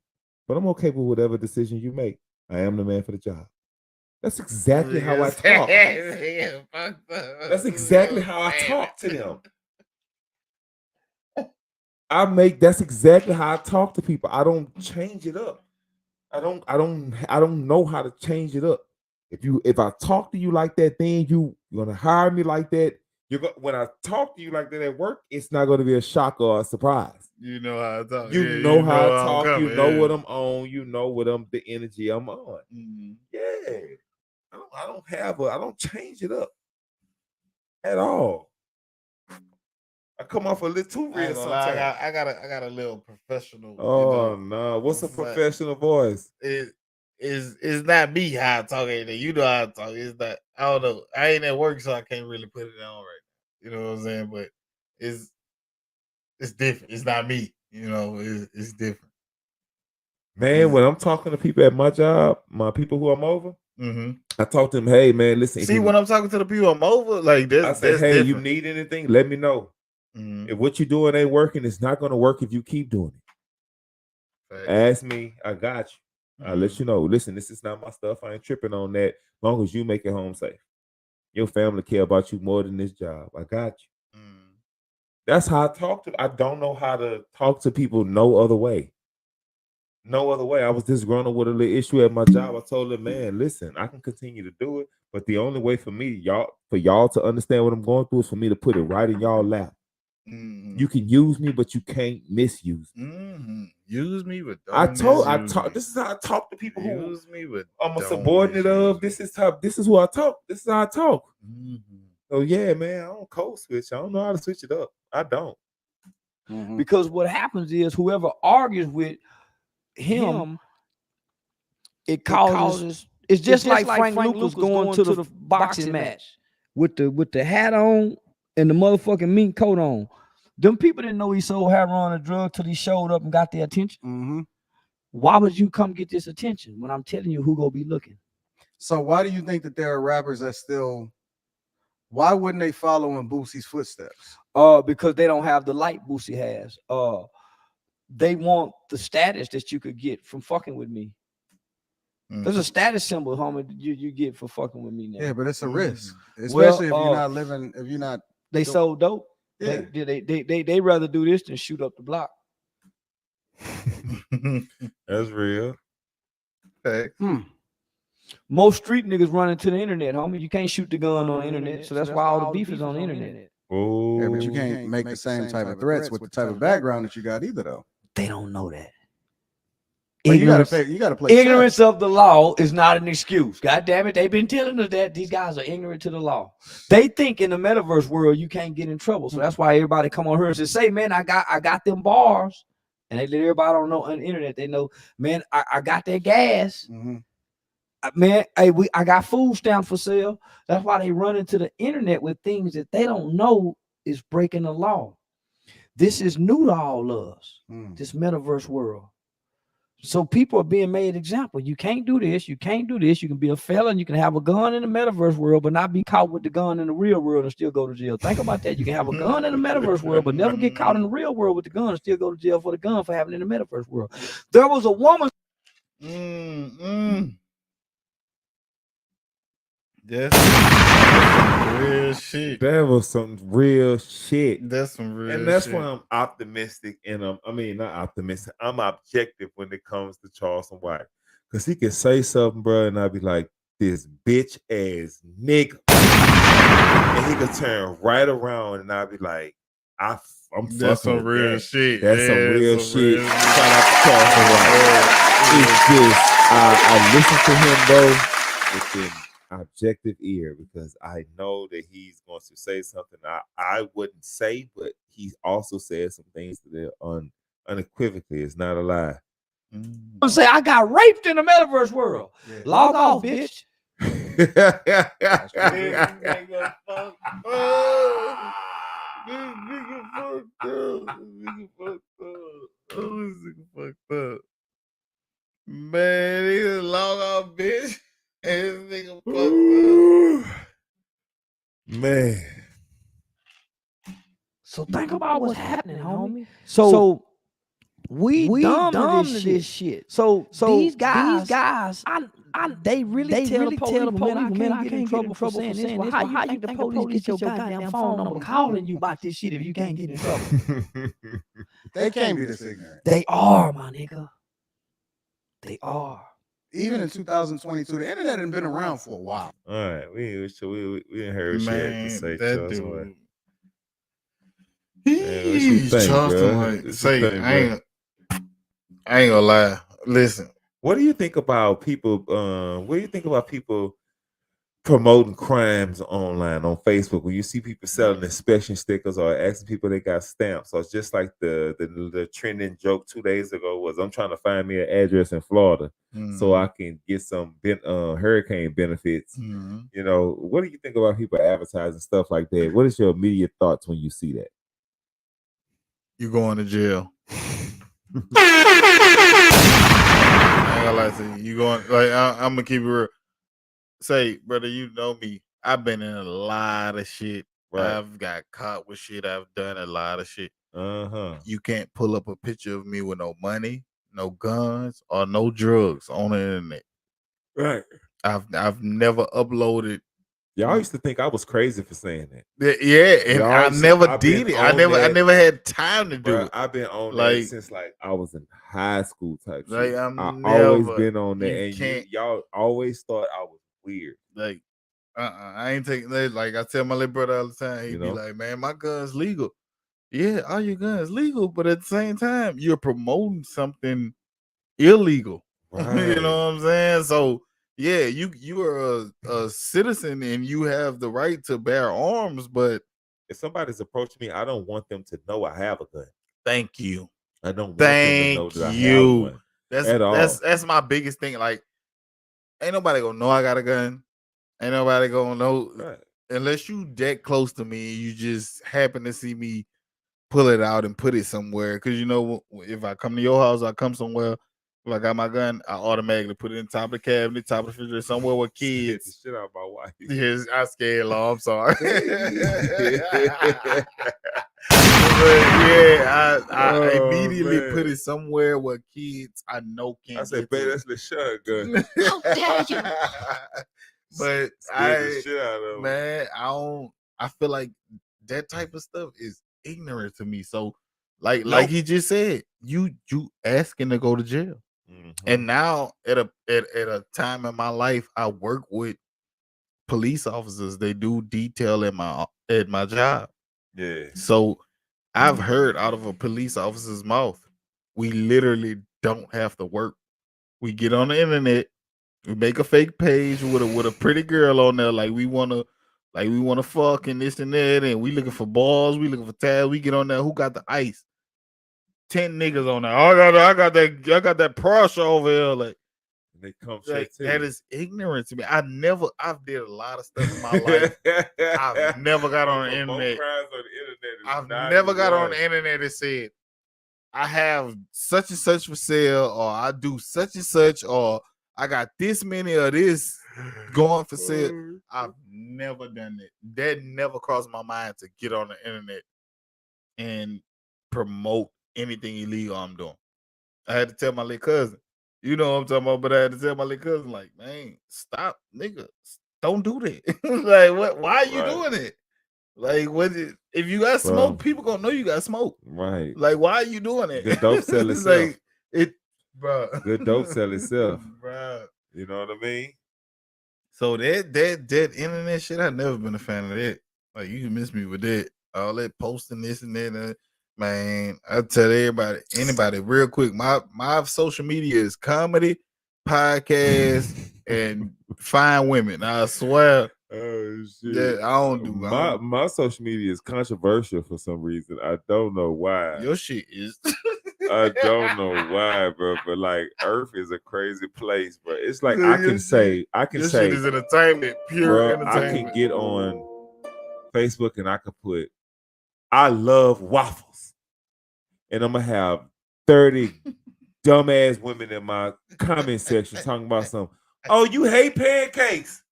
But I'm okay with whatever decision you make. I am the man for the job. That's exactly how I talk. That's exactly how I talk to them. That's exactly how I talk to people. I don't change it up. I don't know how to change it up. If I talk to you like that, then you're gonna hire me like that. When I talk to you like that at work, it's not gonna be a shock or a surprise. You know how I talk. You know how I talk. You know what I'm on. You know what the energy I'm on. Yeah, I don't change it up at all. I come off a little too real sometimes. I got a little professional. Oh no! What's a professional voice? It's not me how I talk anything. You know how I talk. It's not. I don't know. I ain't at work, so I can't really put it on right now. You know what I'm saying? But it's different. It's not me. It's different. Man, when I'm talking to people at my job, my people who I'm over, I talk to them. Hey, man, listen. See, when I'm talking to the people I'm over, like this, I say, hey, different. you need anything? Let me know. If what you're doing ain't working, it's not going to work if you keep doing it. Right. Ask me, I got you. I'll let you know. Listen, this is not my stuff. I ain't tripping on that. As long as you make it home safe. Your family care about you more than this job. I got you. That's how I talk to. I don't know how to talk to people no other way. No other way. I was disgruntled with a little issue at my job. I told them, man, listen, I can continue to do it, but the only way for y'all to understand what I'm going through is for me to put it right in y'all lap. You can use me, but you can't misuse me. Use me, but don't this is how I talk to people who use me, but I'm a subordinate of. This is who I talk. This is how I talk. Oh yeah, man. I don't code switch. I don't know how to switch it up. I don't. Because what happens is whoever argues with him, it causes. It's just like Frank Lucas going to the boxing match with the hat on and the motherfucking mink coat on. Them people didn't know he sold heroin and drug till he showed up and got their attention. Why would you come get this attention when I'm telling you who gonna be looking? So why do you think that there are rappers that still? Why wouldn't they follow in Boosie's footsteps? Because they don't have the light Boosie has. They want the status that you could get from fucking with me. There's a status symbol, homie, you get for fucking with me now. Yeah, but it's a risk, especially if you're not living. If you're not, they sold dope. Yeah. They rather do this than shoot up the block. That's real. Okay. Most street niggas running to the internet, homie. You can't shoot the gun on the internet, so that's why all the beef is on the internet. Oh, yeah, but you can't make the same type of threats with the type of background that you got either, though. They don't know that. But you gotta play. Ignorance of the law is not an excuse. God damn it, they've been telling us that these guys are ignorant to the law. They think in the metaverse world you can't get in trouble, so that's why everybody come on here and say, "Man, I got them bars," and they let everybody don't know on the internet. They know, man, I got that gas. Man, hey, I got food stamps for sale. That's why they run into the internet with things that they don't know is breaking the law. This is new to all of us. This metaverse world. So people are being made example. You can't do this. You can't do this. You can be a felon. You can have a gun in the metaverse world, but not be caught with the gun in the real world and still go to jail. Think about that. You can have a gun in the metaverse world, but never get caught in the real world with the gun and still go to jail for the gun for having it in the metaverse world. There was a woman. That's some real shit. That was some real shit. That's some real shit. And that's why I'm optimistic and I mean not optimistic. I'm objective when it comes to Charleston White. Cause he can say something, bro, and I'll be like, this bitch ass nigga. And he could turn right around and I'll be like, I'm that's some real shit. That's some real shit. Shout out to Charleston White. It's just I listen to him, bro, with an objective ear because I know that he's going to say something I wouldn't say, but he also says some things that are unequivocally. It's not a lie. I'm saying I got raped in the metaverse world. Yeah. Log off, bitch. Man, he just log off, bitch. And this nigga fucked up. Man. So think about what's happening, homie. So we dumb to this shit. So these guys, they really tell the police, man, I can't get in trouble for saying this. Well, how you think the police get your goddamn phone number calling you about this shit if you can't get in trouble? They can't be this ignorant. They are, my nigga. They are. Even in 2022, the internet hadn't been around for a while. All right, we didn't hear shit to say. That dude. I ain't gonna lie. Listen, what do you think about people? What do you think about people promoting crimes online on Facebook? When you see people selling inspection stickers or asking people they got stamps, or just like the trending joke 2 days ago was, I'm trying to find me an address in Florida so I can get some hurricane benefits. You know, what do you think about people advertising stuff like that? What is your immediate thoughts when you see that? You going to jail. I ain't gonna lie to you. You going like I'm gonna keep it real. Say, brother, you know me. I've been in a lot of shit. Right. I've got caught with shit. I've done a lot of shit. You can't pull up a picture of me with no money, no guns, or no drugs on the internet. Right. I've never uploaded. Y'all used to think I was crazy for saying that. Yeah, and I never did it. I never had time to do it. I've been on that since like I was in high school type shit. I've always been on that, and y'all always thought I was weird. Like, I ain't taking that. Like I tell my little brother all the time, he'd be like, "Man, my gun's legal." Yeah, all your guns legal, but at the same time, you're promoting something illegal. Right. You know what I'm saying? So yeah, you are a citizen and you have the right to bear arms, but if somebody's approaching me, I don't want them to know I have a gun. thank you. I don't want them to know Thank that I have you. one at all. That's my biggest thing. Like, ain't nobody gonna know I got a gun. Ain't nobody gonna know Right. unless you that close to me and you just happen to see me pull it out and put it somewhere. Cause you know, if I come to your house, I come somewhere. If I got my gun, I automatically put it in top of the cabinet, top of the refrigerator, somewhere with Scared the kids. shit out of my wife. Yes, I scared Law. I'm sorry. But yeah, I Oh, immediately man. put it somewhere where kids I know can't. I said, get babe, to that's the shotgun. How dare you? But Scared the shit out of 'em. man, I feel like that type of stuff is ignorant to me. So like he just said, you asking to go to jail. Mhm. And now at a time in my life, I work with police officers. They do detail at my job. Yeah. So I've heard out of a police officer's mouth, we literally don't have to work. We get on the internet, we make a fake page with a pretty girl on there, like we wanna fuck and this and that, and we looking for balls, we looking for tabs. We get on there. Who got the ice? 10 niggas on there. I got that pressure over here. Like They come straight to that you. is ignorant to me. I've did a lot of stuff in my life. I've never got on the internet. I've never got on the internet and said, I have such and such for sale, or I do such and such, or I got this many of this going for sale. I've never done it. That never crossed my mind to get on the internet and promote anything illegal I'm doing. I had to tell my little cousin. You know what I'm talking about, but I had to tell my little cousin, like, man, stop, nigga. Don't do that. Like, what? Why are you doing it? Like, if you got smoke, people gonna know you got smoke. Right. Like, why are you doing it? Good dope sell itself. Like, bro. Good dope sell itself. Bro. You know what I mean? So that internet shit, I've never been a fan of that. Like, you can miss me with that. All that posting this and that. Man, I tell anybody real quick, my social media is comedy, podcast, and fine women. I swear. Oh shit! That I don't do. My social media is controversial for some reason. I don't know why. Your shit is. I don't know why, bro. But like, Earth is a crazy place, bro. It's like I can say, your shit is entertainment, pure entertainment. I can get on Facebook and I can put, I love waffles, and I'm gonna have 30 dumbass women in my comment section talking about something. Oh, you hate pancakes.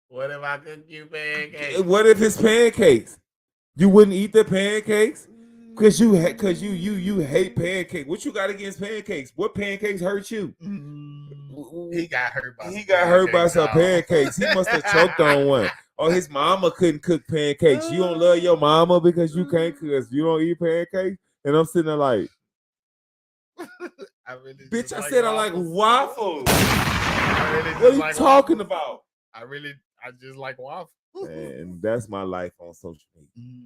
What if I cook you pancakes? What if it's pancakes? You wouldn't eat the pancakes because you hate pancakes. What you got against pancakes? What pancakes hurt you? He got hurt by. He got hurt by some pancakes. He must have choked on one. Or his mama couldn't cook pancakes. You don't love your mama because you can't cook. You don't eat pancakes. And I'm sitting there like, bitch, I said I like waffles. What are you talking about? I just like waffles. And that's my life on social media.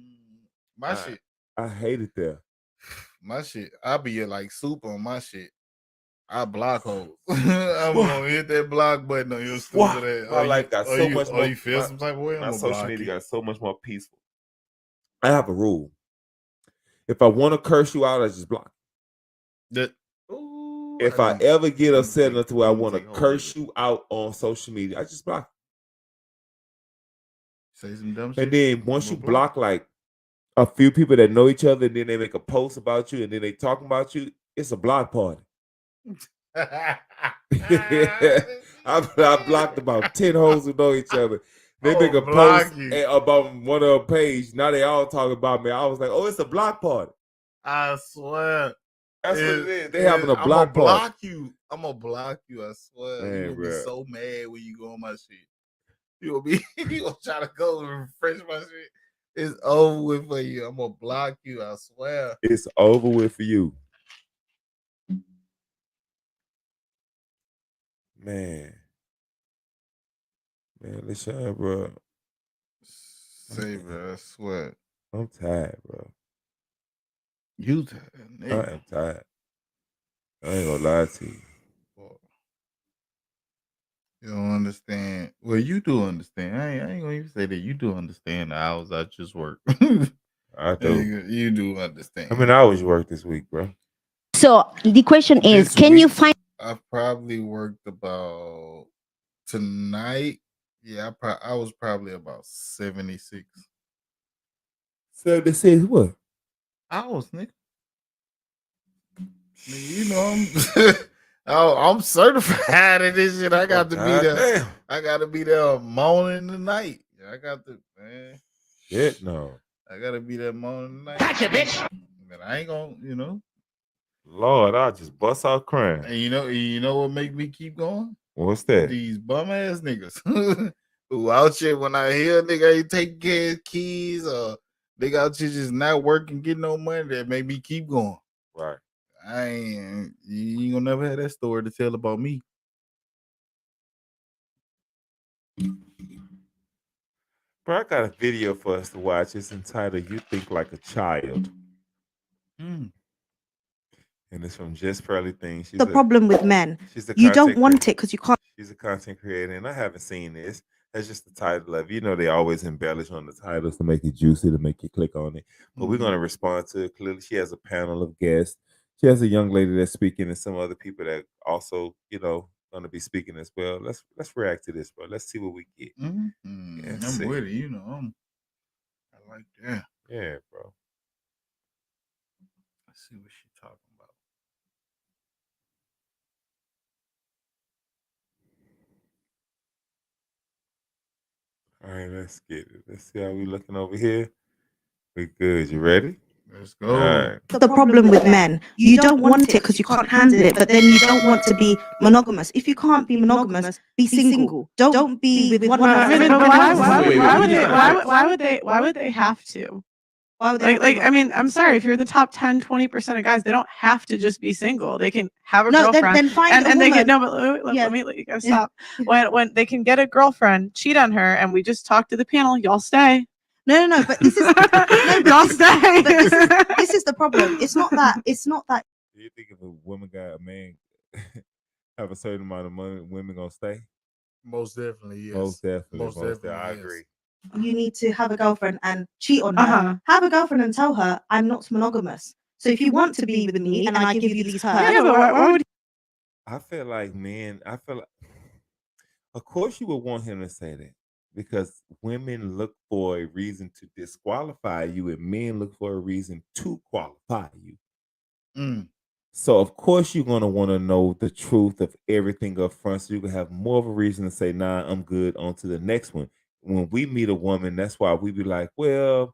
My shit. I hate it there. My shit. I be like super on my shit. I block hoes. I'm gonna hit that block button on your stupid ass. My life got so much more. You feel some type of way? My social media got so much more peaceful. I have a rule. If I want to curse you out, I just block. If I ever get upset enough to where I want to curse you out on social media, I just block. Say some dumb shit. And then once you block like a few people that know each other, and then they make a post about you, and then they talking about you, it's a block party. I blocked about 10 hoes who know each other. They make a post about one of the page. Now they all talking about me. I was like, oh, it's a block party. I swear. That's what it is. They having a block party. I'm gonna block you. I swear. Man, you're gonna be so mad when you go on my shit. You gonna try to go and refresh my shit. It's over with for you. I'm gonna block you. I swear. It's over with for you. Man, listen, bro. Say, bro, I swear. I'm tired, bro. You tired? I am tired. I ain't gonna lie to you. You don't understand. Well, you do understand. I ain't gonna even say that. You do understand the hours I just work. I do. You do understand. How many hours you work this week, bro? So the question is, This can you week, find I probably worked about tonight. Yeah, I was probably about 76 76 what? hours, nigga. You know, I'm certified in this shit. I got to be there. Damn. I got to be there morning and night. I got to, man. Shit, no. I got to be there morning and night. Gotcha, bitch. But I ain't gonna, Lord, I just bust out crying. And you know what make me keep going? What's that? These bum ass niggas who out here when I hear a nigga ain't taking care of his kids or nigga out here just not working, getting no money, that make me keep going. Right. You ain't gonna never have that story to tell about me. Bro, I got a video for us to watch. It's entitled "You Think Like a Child." And it's from Just Fairly Things. The problem with men, She's a you don't content want creator. it because you can't. She's a content creator, and I haven't seen this. That's just the title of it. You know, they always embellish on the titles to make it juicy, to make you click on it. But we're going to respond to it clearly. She has a panel of guests. She has a young lady that's speaking, and some other people that also, going to be speaking as well. Let's react to this, bro. Let's see what we get. I'm with it, I like that. Yeah, bro. Let's see what she's talking about. All right, let's get it. Let's see how we looking over here. We good. You ready? Let's go. All right. The problem with men, you don't want it because you can't handle it, but then you don't want to be monogamous. If you can't be monogamous, be single. Don't be with one person. Why would they have to? I mean, I'm sorry, if you're the top 10, 20% of guys, they don't have to just be single. They can have a girlfriend. Then find a and they woman. get let me you gotta stop. When they can get a girlfriend, cheat on her, and we just talk to the panel, y'all stay. No, but this is y'all stay. This is the problem. It's not that. Do you think if a woman got a man have a certain amount of money, women gonna stay? Most definitely, yes. Most definitely. Most definitely, I yes. agree. You need to have a girlfriend and cheat on her. Have a girlfriend and tell her I'm not monogamous. So if you want to be with me and I give you these perks, but why would I feel like, of course you would want him to say that, because women look for a reason to disqualify you and men look for a reason to qualify you. So of course you're going to want to know the truth of everything up front, so you can have more of a reason to say, nah, I'm good, on to the next one. When we meet a woman, that's why we be like, well,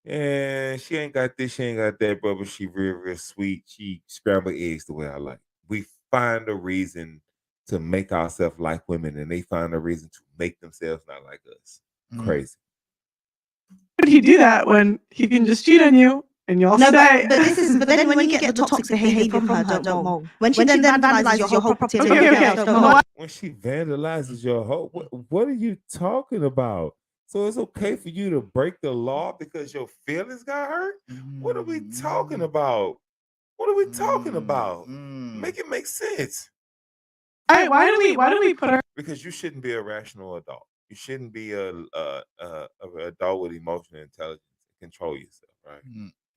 yeah, she ain't got this, she ain't got that, but she real, real sweet. She scrambled eggs the way I like. We find a reason to make ourselves like women, and they find a reason to make themselves not like us. Crazy. would he do that when he can just cheat on you and y'all stay? But then when you get the toxic behavior from her, don't moan. When she then vandalizes your whole property, don't moan. When she vandalizes your home, what are you talking about? So it's okay for you to break the law because your feelings got hurt? What are we talking about? What are we talking about? Make it make sense. Why do we put her? Because you shouldn't be a rational adult. You shouldn't be a adult with emotional intelligence. Control yourself, right?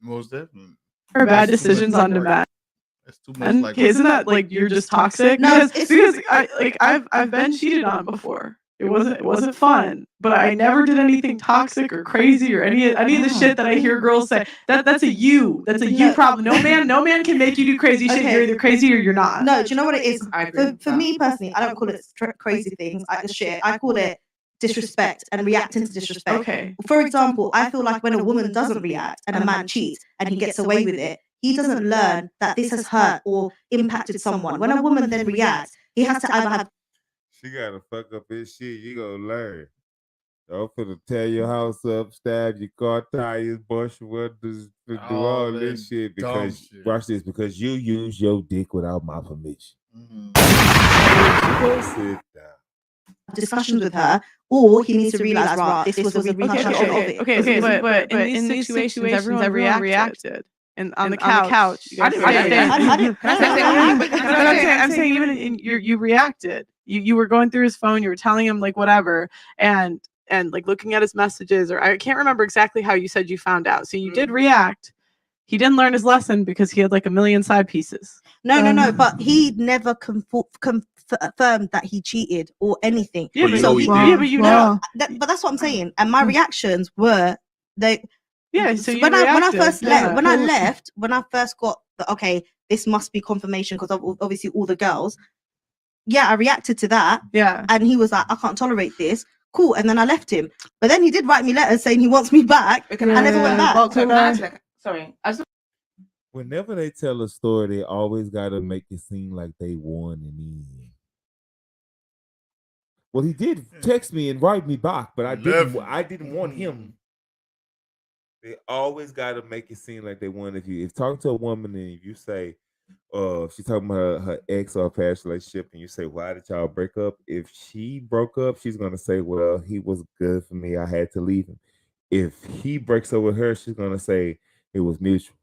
Most definitely. Her bad decisions on demand. That's too much like. Isn't that like you're just toxic? No, because I've been cheated on before. It wasn't fun, but I never did anything toxic or crazy or any of the shit that I hear girls say. That's a you problem. No man can make you do crazy shit. You're either crazy or you're not. No, do you know what it is? For me personally, I don't call it crazy things. I call it disrespect and reacting to disrespect. Okay. For example, I feel like when a woman doesn't react and a man cheats and he gets away with it, he doesn't learn that this has hurt or impacted someone. When a woman then reacts, he has to either have. She gotta fuck up his shit. You gonna learn. I'm finna tear your house up, stab your car tires, bust your windows, do all this shit because watch this, because you use your dick without my permission. Go sit down. Discussions with her, or he needs to realize, right, this was a repercussion of it. Okay, but in these situations, everyone reacted. And on the couch. I'm saying even you reacted. You were going through his phone, you were telling him like whatever, and like looking at his messages, or I can't remember exactly how you said you found out. So you did react. He didn't learn his lesson because he had like a million side pieces. No, but he never confirmed that he cheated or anything. Yeah, But but you know he did. but you know. But that's what I'm saying. And my reactions were they. Yeah, so you when I reacted, first yeah. left, when I first got the, okay, this must be confirmation because obviously all the girls. Yeah, I reacted to that. Yeah, and he was like, I can't tolerate this. Cool, and then I left him. But then he did write me letters saying he wants me back. Can I never went back. Well, can I ask, like, sorry, Whenever they tell a story, they always got to make it seem like they won in the end. Well, he did text me and write me back, but I didn't want him. They always got to make it seem like they won. If talking to a woman and you say, she's talking about her ex or a past relationship, and you say, why did y'all break up? If she broke up, she's gonna say, well, he was good for me, I had to leave him. If he breaks up with her, she's gonna say it was mutual.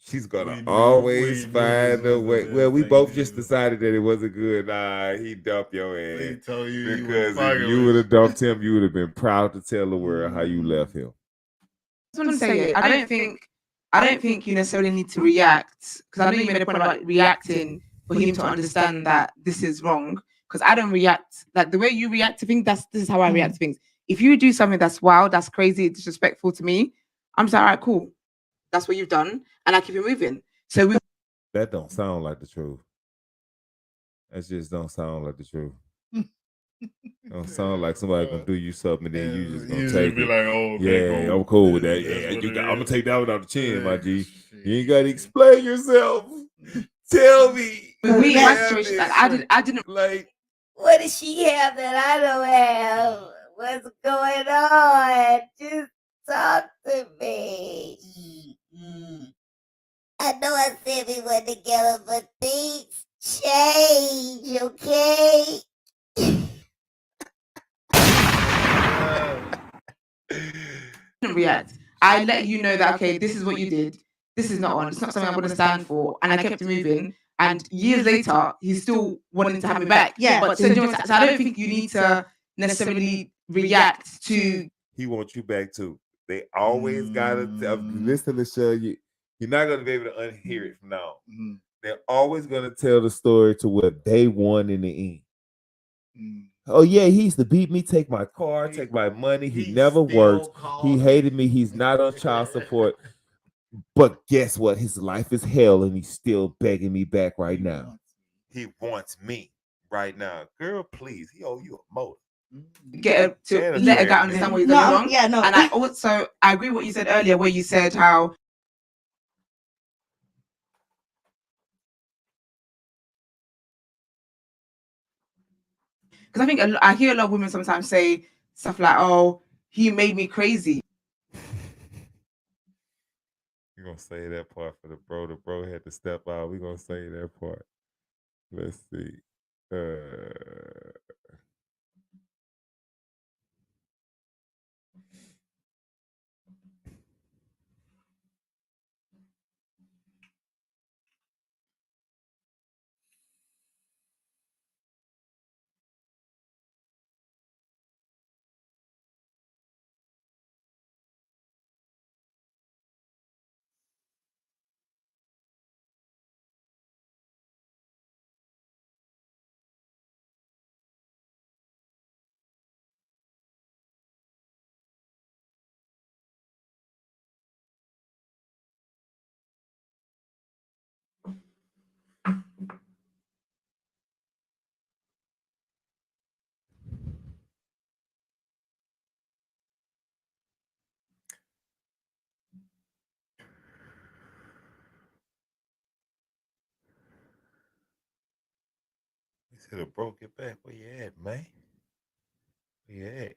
She's gonna always find a way. Well, we both just decided that it wasn't good. Nah, he dumped your ass. Because if you would have dumped him, you would have been proud to tell the world how you left him. I just want to say, I don't think you necessarily need to react, because I know you made a point about reacting for him to understand that this is wrong. Because I don't react like the way you react to things. This is how I react to things. If you do something that's wild, that's crazy, disrespectful to me, I'm just like, all right, cool. That's what you've done, and I keep it moving. So that don't sound like the truth. That just don't sound like the truth. Don't sound like somebody gonna do you something and then you just gonna take be it. like, oh, okay, yeah, cool. I'm cool with that. Yeah, I'm gonna take that one off the chin, my G. You ain't gotta explain yourself. Tell me. we in my situation, like, I didn't like. What does she have that I don't have? What's going on? Just talk to me. I know I said we were together, but things change, okay? didn't react. I let you know that, okay, this is what you did. This is not on. It's not something I'm going to stand for. And I kept it moving. And years later, he's still wanting to have me back. Yeah. But so I don't think you need to necessarily react to. He wants you back too. They always gotta listen to show you. You're not gonna be able to unhear it from now. They're always gonna tell the story to what they won in the end. Oh yeah, he used to beat me, take my car, take my money. He never worked. He hated me. He's not on child support. But guess what? His life is hell, and he's still begging me back right now. He wants me right now, girl. Please, he owe you a motive. Let a guy understand what he's done wrong. Yeah, no. And I agree with what you said earlier, where you said how. Because I think I hear a lot of women sometimes say stuff like, "Oh, he made me crazy." We're gonna say that part for the bro. The bro had to step out. We're gonna say that part. Let's see. He said, "Bro, get back. Where you at, man? Where you at?"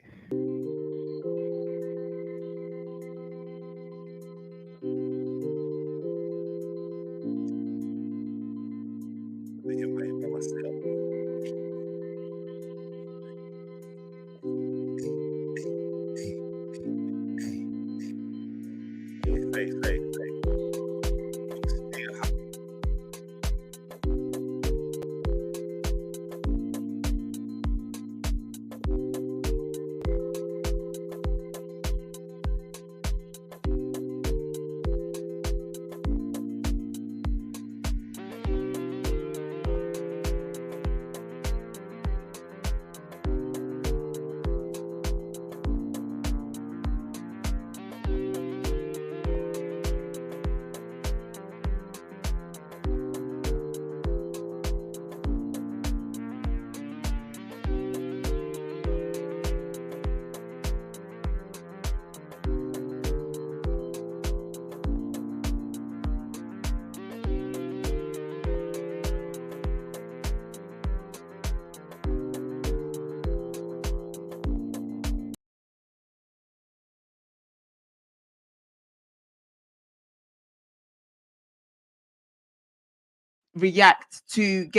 react to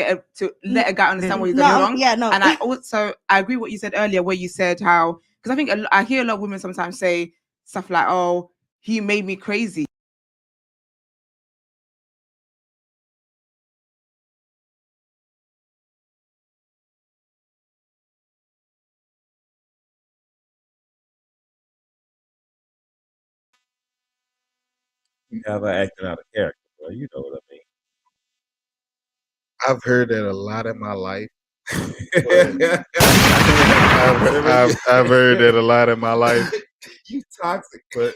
let a guy understand what he's done wrong. Yeah, no. And I agree what you said earlier, where you said how, because I think I hear a lot of women sometimes say stuff like, "Oh, he made me crazy." You have her acting out of character, bro. You know what I mean. I've heard that a lot in my life. I've I've heard that a lot in my life. You toxic, but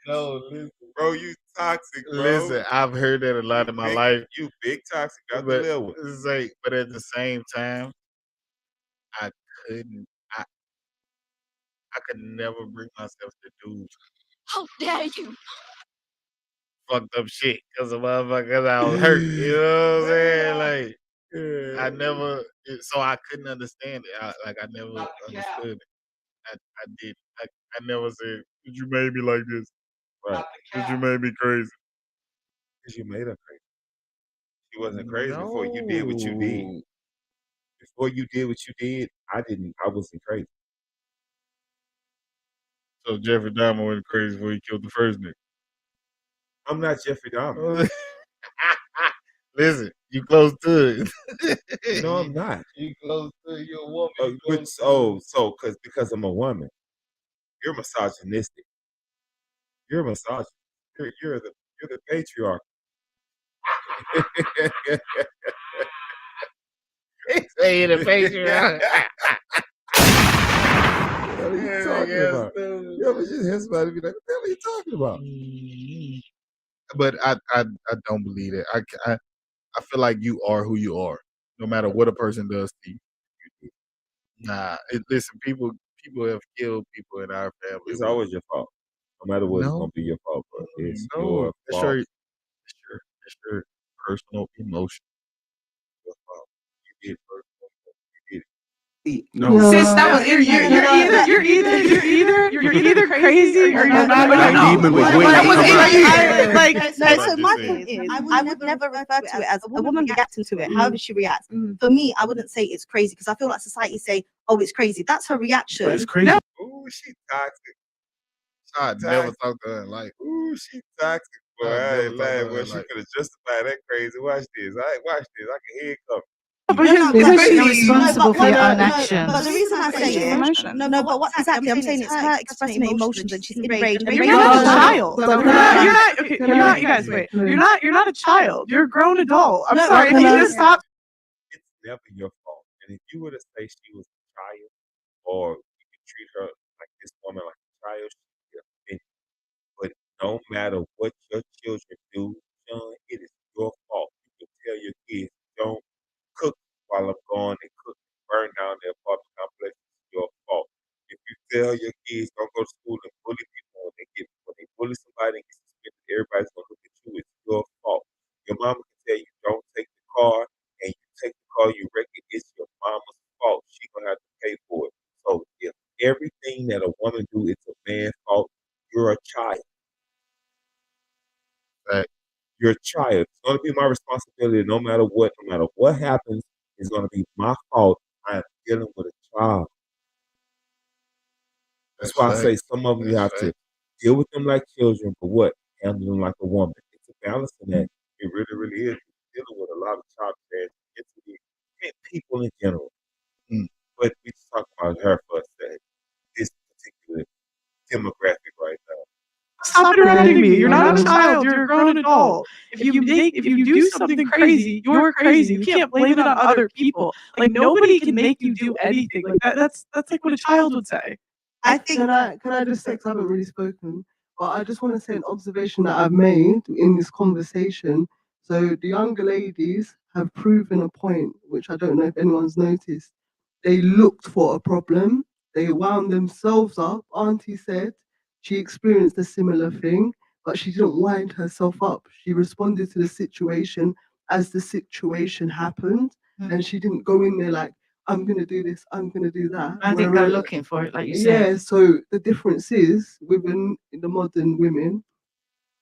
no, listen, bro, you toxic, bro. Listen, I've heard that a lot in my life. You big toxic, got the But little one. it's like, but at the same time, I couldn't. I could never bring myself to do How dare you? fucked up shit because of motherfuckers I was hurt. You know what I'm saying? Like, I never. So I couldn't understand it. I never understood it. I did. I never said, "Did you make me like this?" Right. Did you make me crazy? Because you made her crazy. She wasn't crazy before you did what you did. No. Before you did what you did, I wasn't crazy. So Jeffrey Dahmer went crazy before he killed the first nigga. I'm not Jeffrey Dahmer. Listen, you close to it. No, I'm not. You close to it. You're a woman. Because I'm a woman. You're misogynistic. You're a misogynist. You're the patriarch. Say the patriarch. What are you talking about? You ever just hear somebody be like, "What the hell are you talking about?" But I don't believe it. I feel like you are who you are, no matter what a person does to you. Nah, listen, people have killed people in our family. It's always your fault. No matter what, it's gonna be your fault, bro. It's your fault. It's your personal emotion. Your fault. You did personal. You did it. No. Sis, that was you're either crazy or you're not. So my point is, I would never refer to it as a woman reacting to it. However she reacts. For me, I wouldn't say it's crazy because I feel like society say, "Oh, it's crazy." That's her reaction. But it's crazy. Ooh, she toxic. I never talked to her like. Ooh, she toxic, boy. I ain't lying. Well, she could have justified that crazy. Watch this. I can hear it coming. But you're responsible for your own actions. But the reason I say it, but what exactly I'm saying it's her expressing her emotions and she's enraged. You're not a child. You're not. You guys, wait. You're not a child. You're a grown adult. I'm sorry. If you just stop. It's never your fault. And if you were to say she was a child, or you could treat her like this woman like a child, she'd be offended. But no matter what your children do, John, it is your fault. You can tell your kids, don't cook while I'm gone and cook and burn down their apartment complex. It's your fault. If you tell your kids don't go to school and bully people when they bully somebody and get suspended, everybody's gonna look at you. It's your fault. Your mama can tell you don't take the car, and you take the car, you wreck it. It's your mama's fault. She gonna have to pay for it. So if everything that a woman do is a man's fault, you're a child. You're a child. It's gonna be my responsibility no matter what happens, it's gonna be my fault. I am dealing with a child. That's why I say some of them you have to deal with them like children, but what? Handle them like a woman. It's a balance in that. It really, really is. You're dealing with a lot of child mentally and people in general. But we just talk about her for a second. This particular demographic right now. Stop interrupting me. You're not a child. You're a grown adult. If you do something crazy, you're crazy. You can't blame it on other people. Like nobody can make you do anything. Like that's like what a child would say. I think. Can I just say, 'cause I haven't really spoken, but I just want to say an observation that I've made in this conversation. So the younger ladies have proven a point, which I don't know if anyone's noticed. They looked for a problem. They wound themselves up. Auntie said she experienced a similar thing, but she didn't wind herself up. She responded to the situation as the situation happened, and she didn't go in there like, "I'm gonna do this, I'm gonna do that." I think they're looking for it, like you said. Yeah, so the difference is with the modern women,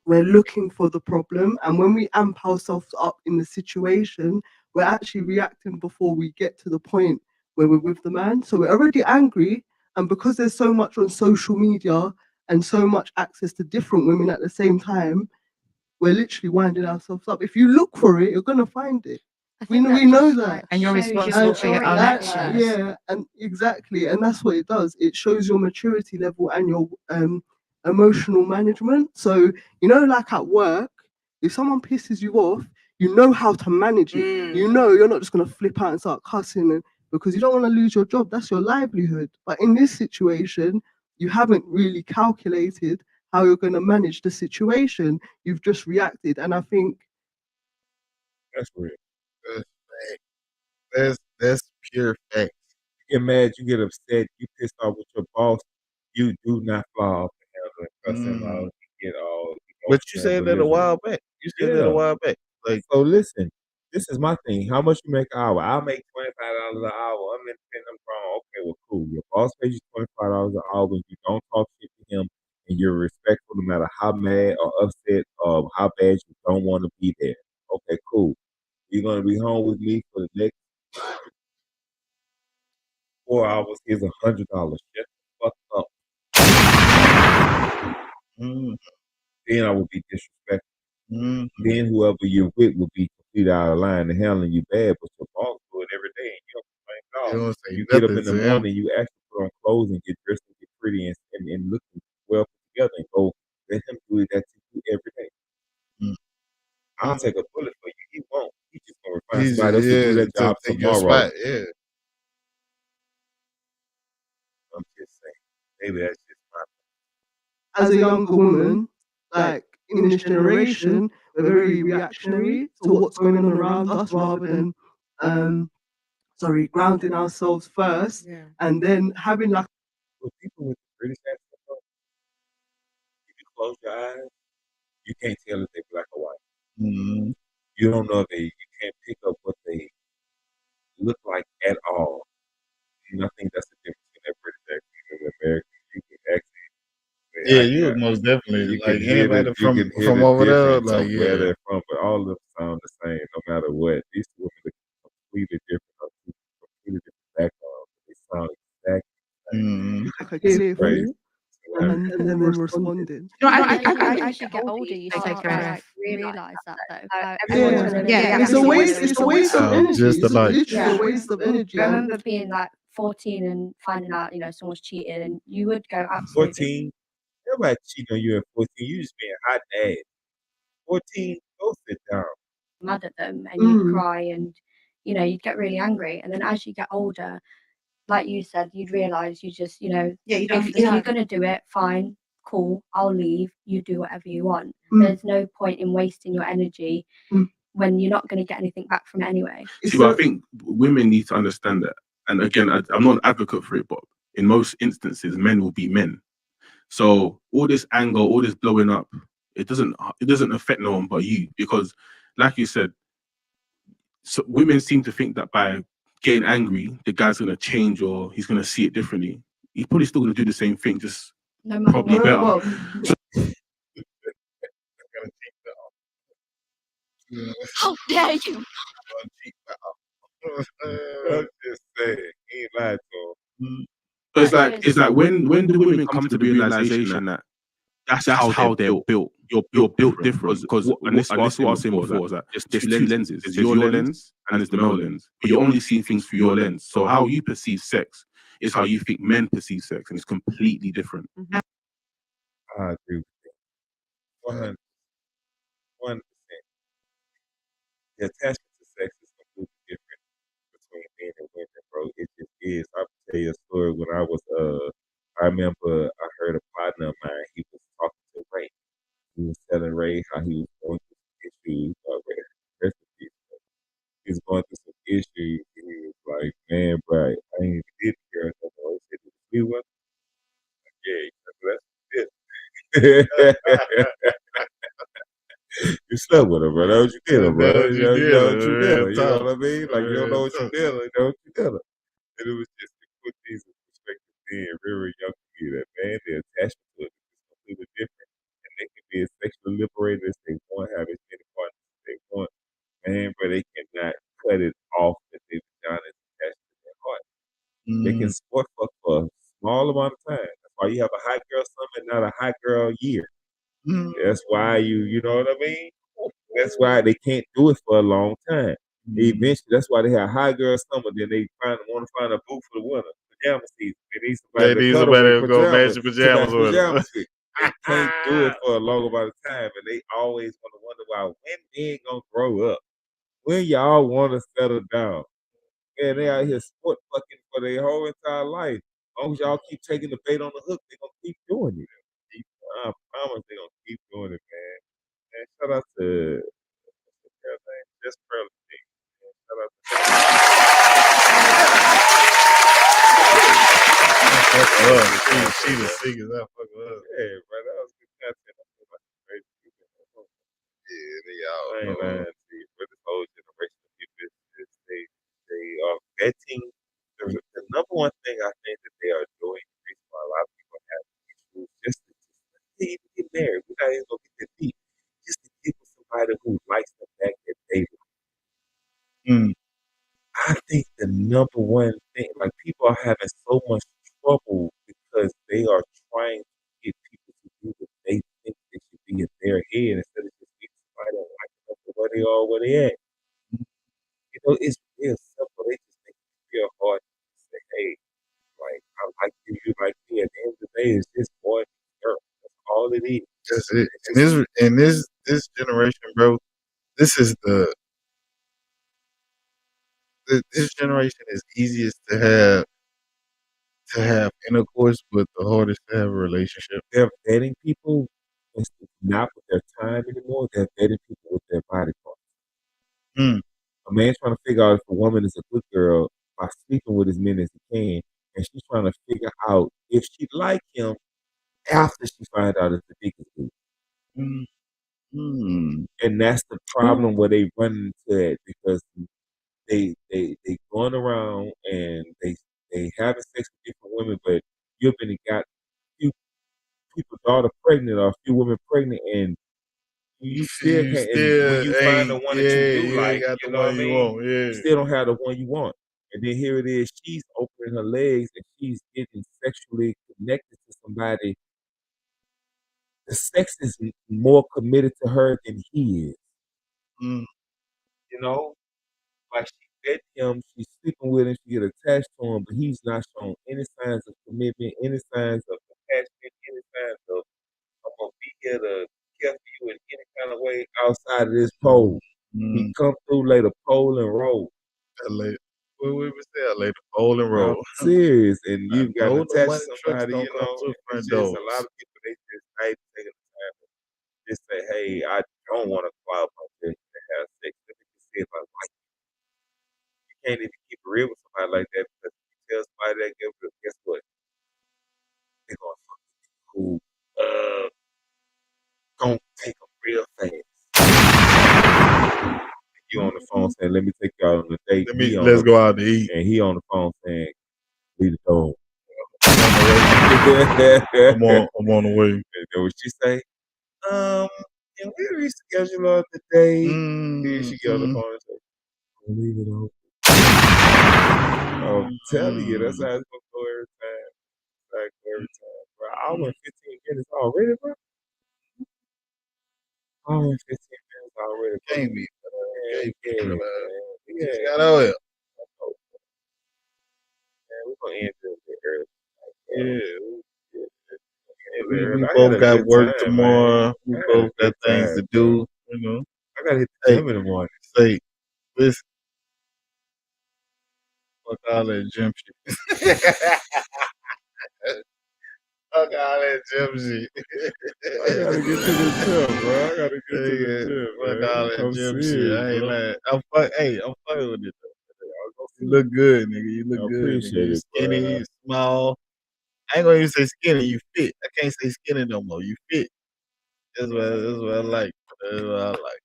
we're looking for the problem, and when we amp ourselves up in the situation, we're actually reacting before we get to the point where we're with the man. So we're already angry, and because there's so much on social media and so much access to different women at the same time, we're literally winding ourselves up. If you look for it, you're gonna find it. We know that. And you're responsible for your own actions. Yeah, and exactly, and that's what it does. It shows your maturity level and your emotional management. So like at work, if someone pisses you off, you know how to manage it. You know you're not just gonna flip out and start cussing, because you don't want to lose your job. That's your livelihood. But in this situation, you haven't really calculated how you're going to manage the situation. You've just reacted, and I think That's real. That's pure fact. You get mad, you get upset, you pissed off with your boss, you do not fly off the handle and cuss him out and get all But you emotional and said that a belligerent. while back. You said that a while back. Like, So listen, this is my thing. How much you make an hour? I'll make $25 an hour. I'm independent. I'm grown. Okay, well, cool. Your boss pays you $25 an hour when you don't talk shit to him and you're respectful no matter how mad or upset or how bad you don't want to be there. Okay, cool. You're gonna be home with me for the next 4 hours. Here's $100. Shut the fuck up. Then I would be disrespectful. Then whoever you're with will be completely out of line and handling you bad, but your boss do it every day and you don't complain at all. You don't say You get up nothing in the to him. morning, you actually put on clothes and get dressed and get pretty and looking well put together and go let him do that to you every day. I'll take a bullet for you. He won't. He just gonna find somebody else to do that job take your tomorrow. spot. Yeah. I'm just saying. Maybe that's just my as a younger woman, like in this generation, we're very reactionary to what's going on around us rather than grounding ourselves first and then having like with people with the British accent, though, if you close your eyes, you can't tell if they're black or white. You don't know if you can't pick up what they look like at all. And I think that's the difference between that British accent and the American. You can actually, Yeah, you would most definitely you like can hear anybody you can hear from the over there. difference Like, of where yeah, they're from, but all of them sound the same no matter what. These two women look completely different, on two completely different backgrounds. They sound exactly the same. a clear Crazy. thought and then responding. No, I I think think as you get older, you Take start to care of. like realize that though. Like, Yeah, everyone's gonna Yeah, it's a waste. It's a waste of energy. just It's like literally a waste of energy. I remember being like 14 and finding out, someone's cheated, and you would go absolutely 14. Everybody cheating on you at 14. You just being hot dad. 14, go sit down. mad at them, and you'd cry, and you'd get really angry. And then as you get older, like you said, you'd realize you just, if you're gonna do it, fine, cool, I'll leave. You do whatever you want. There's no point in wasting your energy when you're not going to get anything back from it anyway. See, but I think women need to understand that. And again, I'm not an advocate for it, but in most instances, men will be men. So all this anger, all this blowing up, it doesn't affect no one but you, because, like you said, so women seem to think that by getting angry, the guy's gonna change or he's gonna see it differently. He's probably still gonna do the same thing, just probably better. How dare you? I'm just saying, he ain't lied to him. It's like when the women come to the realization that that's how they're built. You're built different because and this is what I was saying before, is that there's two lenses. There's your lens and there's the male lens. But you're only seeing things through your lens. So how you perceive sex is how you think men perceive sex, and it's completely different. I agree with you. 100%. 100%. The attachment to sex is completely different between men and women, bro. It just is. I'll tell you a story. When I remember I heard a partner of mine, he was talking to Ray. He was telling Ray how he was going through some issues. Rest in peace. He was going through some issues. And he was like, man, bro, I ain't even did the girl no more. He said, "Did you see one?" Yeah, that's it. You slept with her, bro. That's what you did, bro. You know what you did. You know what I mean? Like, you don't know what you did. You know what you did. And it was just to put things in perspective being very young to me that, man, the attachment to it is completely different. And they can be as sexually liberated you have a hot girl summer and not a hot girl year. Mm. That's why you know what I mean? That's why they can't do it for a long time. Eventually, that's why they have hot girl summer. Then they want to find a booth for the winter, pajama season. They need somebody to cuddle with go pajamas, match pajamas with them. pajamas with. They can't do it for a long amount of time, and they always want to wonder why when men gonna grow up, when y'all want to settle down. Man, they out here sport fucking for their whole entire life. As long as y'all keep taking the bait on the hook, they gonna keep doing it. I promise they gonna keep doing it, man. And shout out to just Pearl. Shout out She the singers. I fuck with her. Yeah, bro, that was good content. I feel like crazy people. Yeah, they all. I ain't lying to you, but this whole generation of people they are vetting. The number one thing I think that they are doing, the reason why a lot of people have issues, just to even get married. We're not even gonna get that deep. Just to get with somebody who likes the fact that they I think the number one thing, like people are having so much trouble because they are trying to get people to do what they think they should be in their head instead of just being somebody that like them for where they are, where they at. You know, it's real simple. They just make it real hard to say, hey, like I like you, you like me. At the end of the day, it's just boy and girl. That's all it is. That's it. And this generation, bro, this is this generation is easiest to have intercourse, but the hardest to have a relationship. They're vetting people not with their time anymore. They're vetting people with their body parts. A man's trying to figure out if a woman is a good girl by sleeping with as many as he can, and she's trying to figure out if she like him after she finds out if the dick is good. And that's the problem where they run into it because they going around and they having sex with different women, but you've been got few people's daughter pregnant or a few women pregnant, and you still can't. And when you find the one that you do like, you know what I mean? You still don't have the one you want. And then here it is, she's opening her legs and she's getting sexually connected to somebody. The sex is more committed to her than he is. You know? Like she fed him, she's sleeping with him, she get attached to him, but he's not showing any signs of commitment, any signs of attachment, any signs of I'm gonna be here to care for you in any kind of way outside of this pole. He come through, lay the pole and roll. What we say? I lay the pole and roll. I'm serious, and you've got to attach the somebody. You don't come know, to it's front just doors. a lot of people they just not even taking the time to just say, "Hey, I don't want to go out like this and have sex." Let me just see if I like it. You can't even keep it real with somebody like that because if you tell somebody that, guess what? They're gonna fuck with you who don't take them real fast. You on the phone saying, "Let me take you out on a date." Let's go out to eat. And he on the phone saying, "Leave the door." I'm on the way. And then what she say? Can we reschedule the date? Then she get on the phone and say, "Leave it open." I'm telling you, that's how it's gonna go every time. Like every time, bro. Hour and 15 minutes already, bro. Hour and 15 minutes already. Can't be. Yeah. Got out here. Man, we're gonna end this bit early. We both got work tomorrow. We both got things to do. You know, I gotta hit the gym in the morning. Say, listen, fuck all that gym shit. Fuck all that gym shit. I gotta get to the gym, bro. I gotta get to the gym. Fuck all that I'm gym serious, shit. I ain't bro. lying. I'm fucking with it. You look good, nigga. You look good. Appreciate Nigga. You it, skinny, bro. you small. I ain't gonna even say skinny. You fit. I can't say skinny no more. You fit. That's what I like. That's what I like.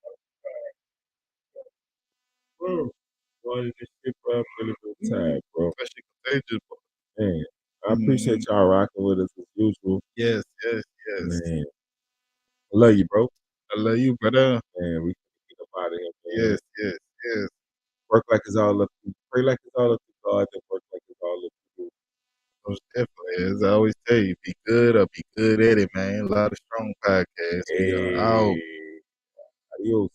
Bro, wanted this shit, bro. Really good time, bro. That shit contagious, bro. Man, I appreciate y'all rocking with us as usual. Yes. Man, I love you, bro. I love you, brother. Man, we can get up out of here, man. Yes. Work like it's all up to you. Pray like it's all up to God, and work like it's all up to you. Most definitely. As I always tell you, be good or be good at it, man. A lot of strong podcasts. We are out. Adios.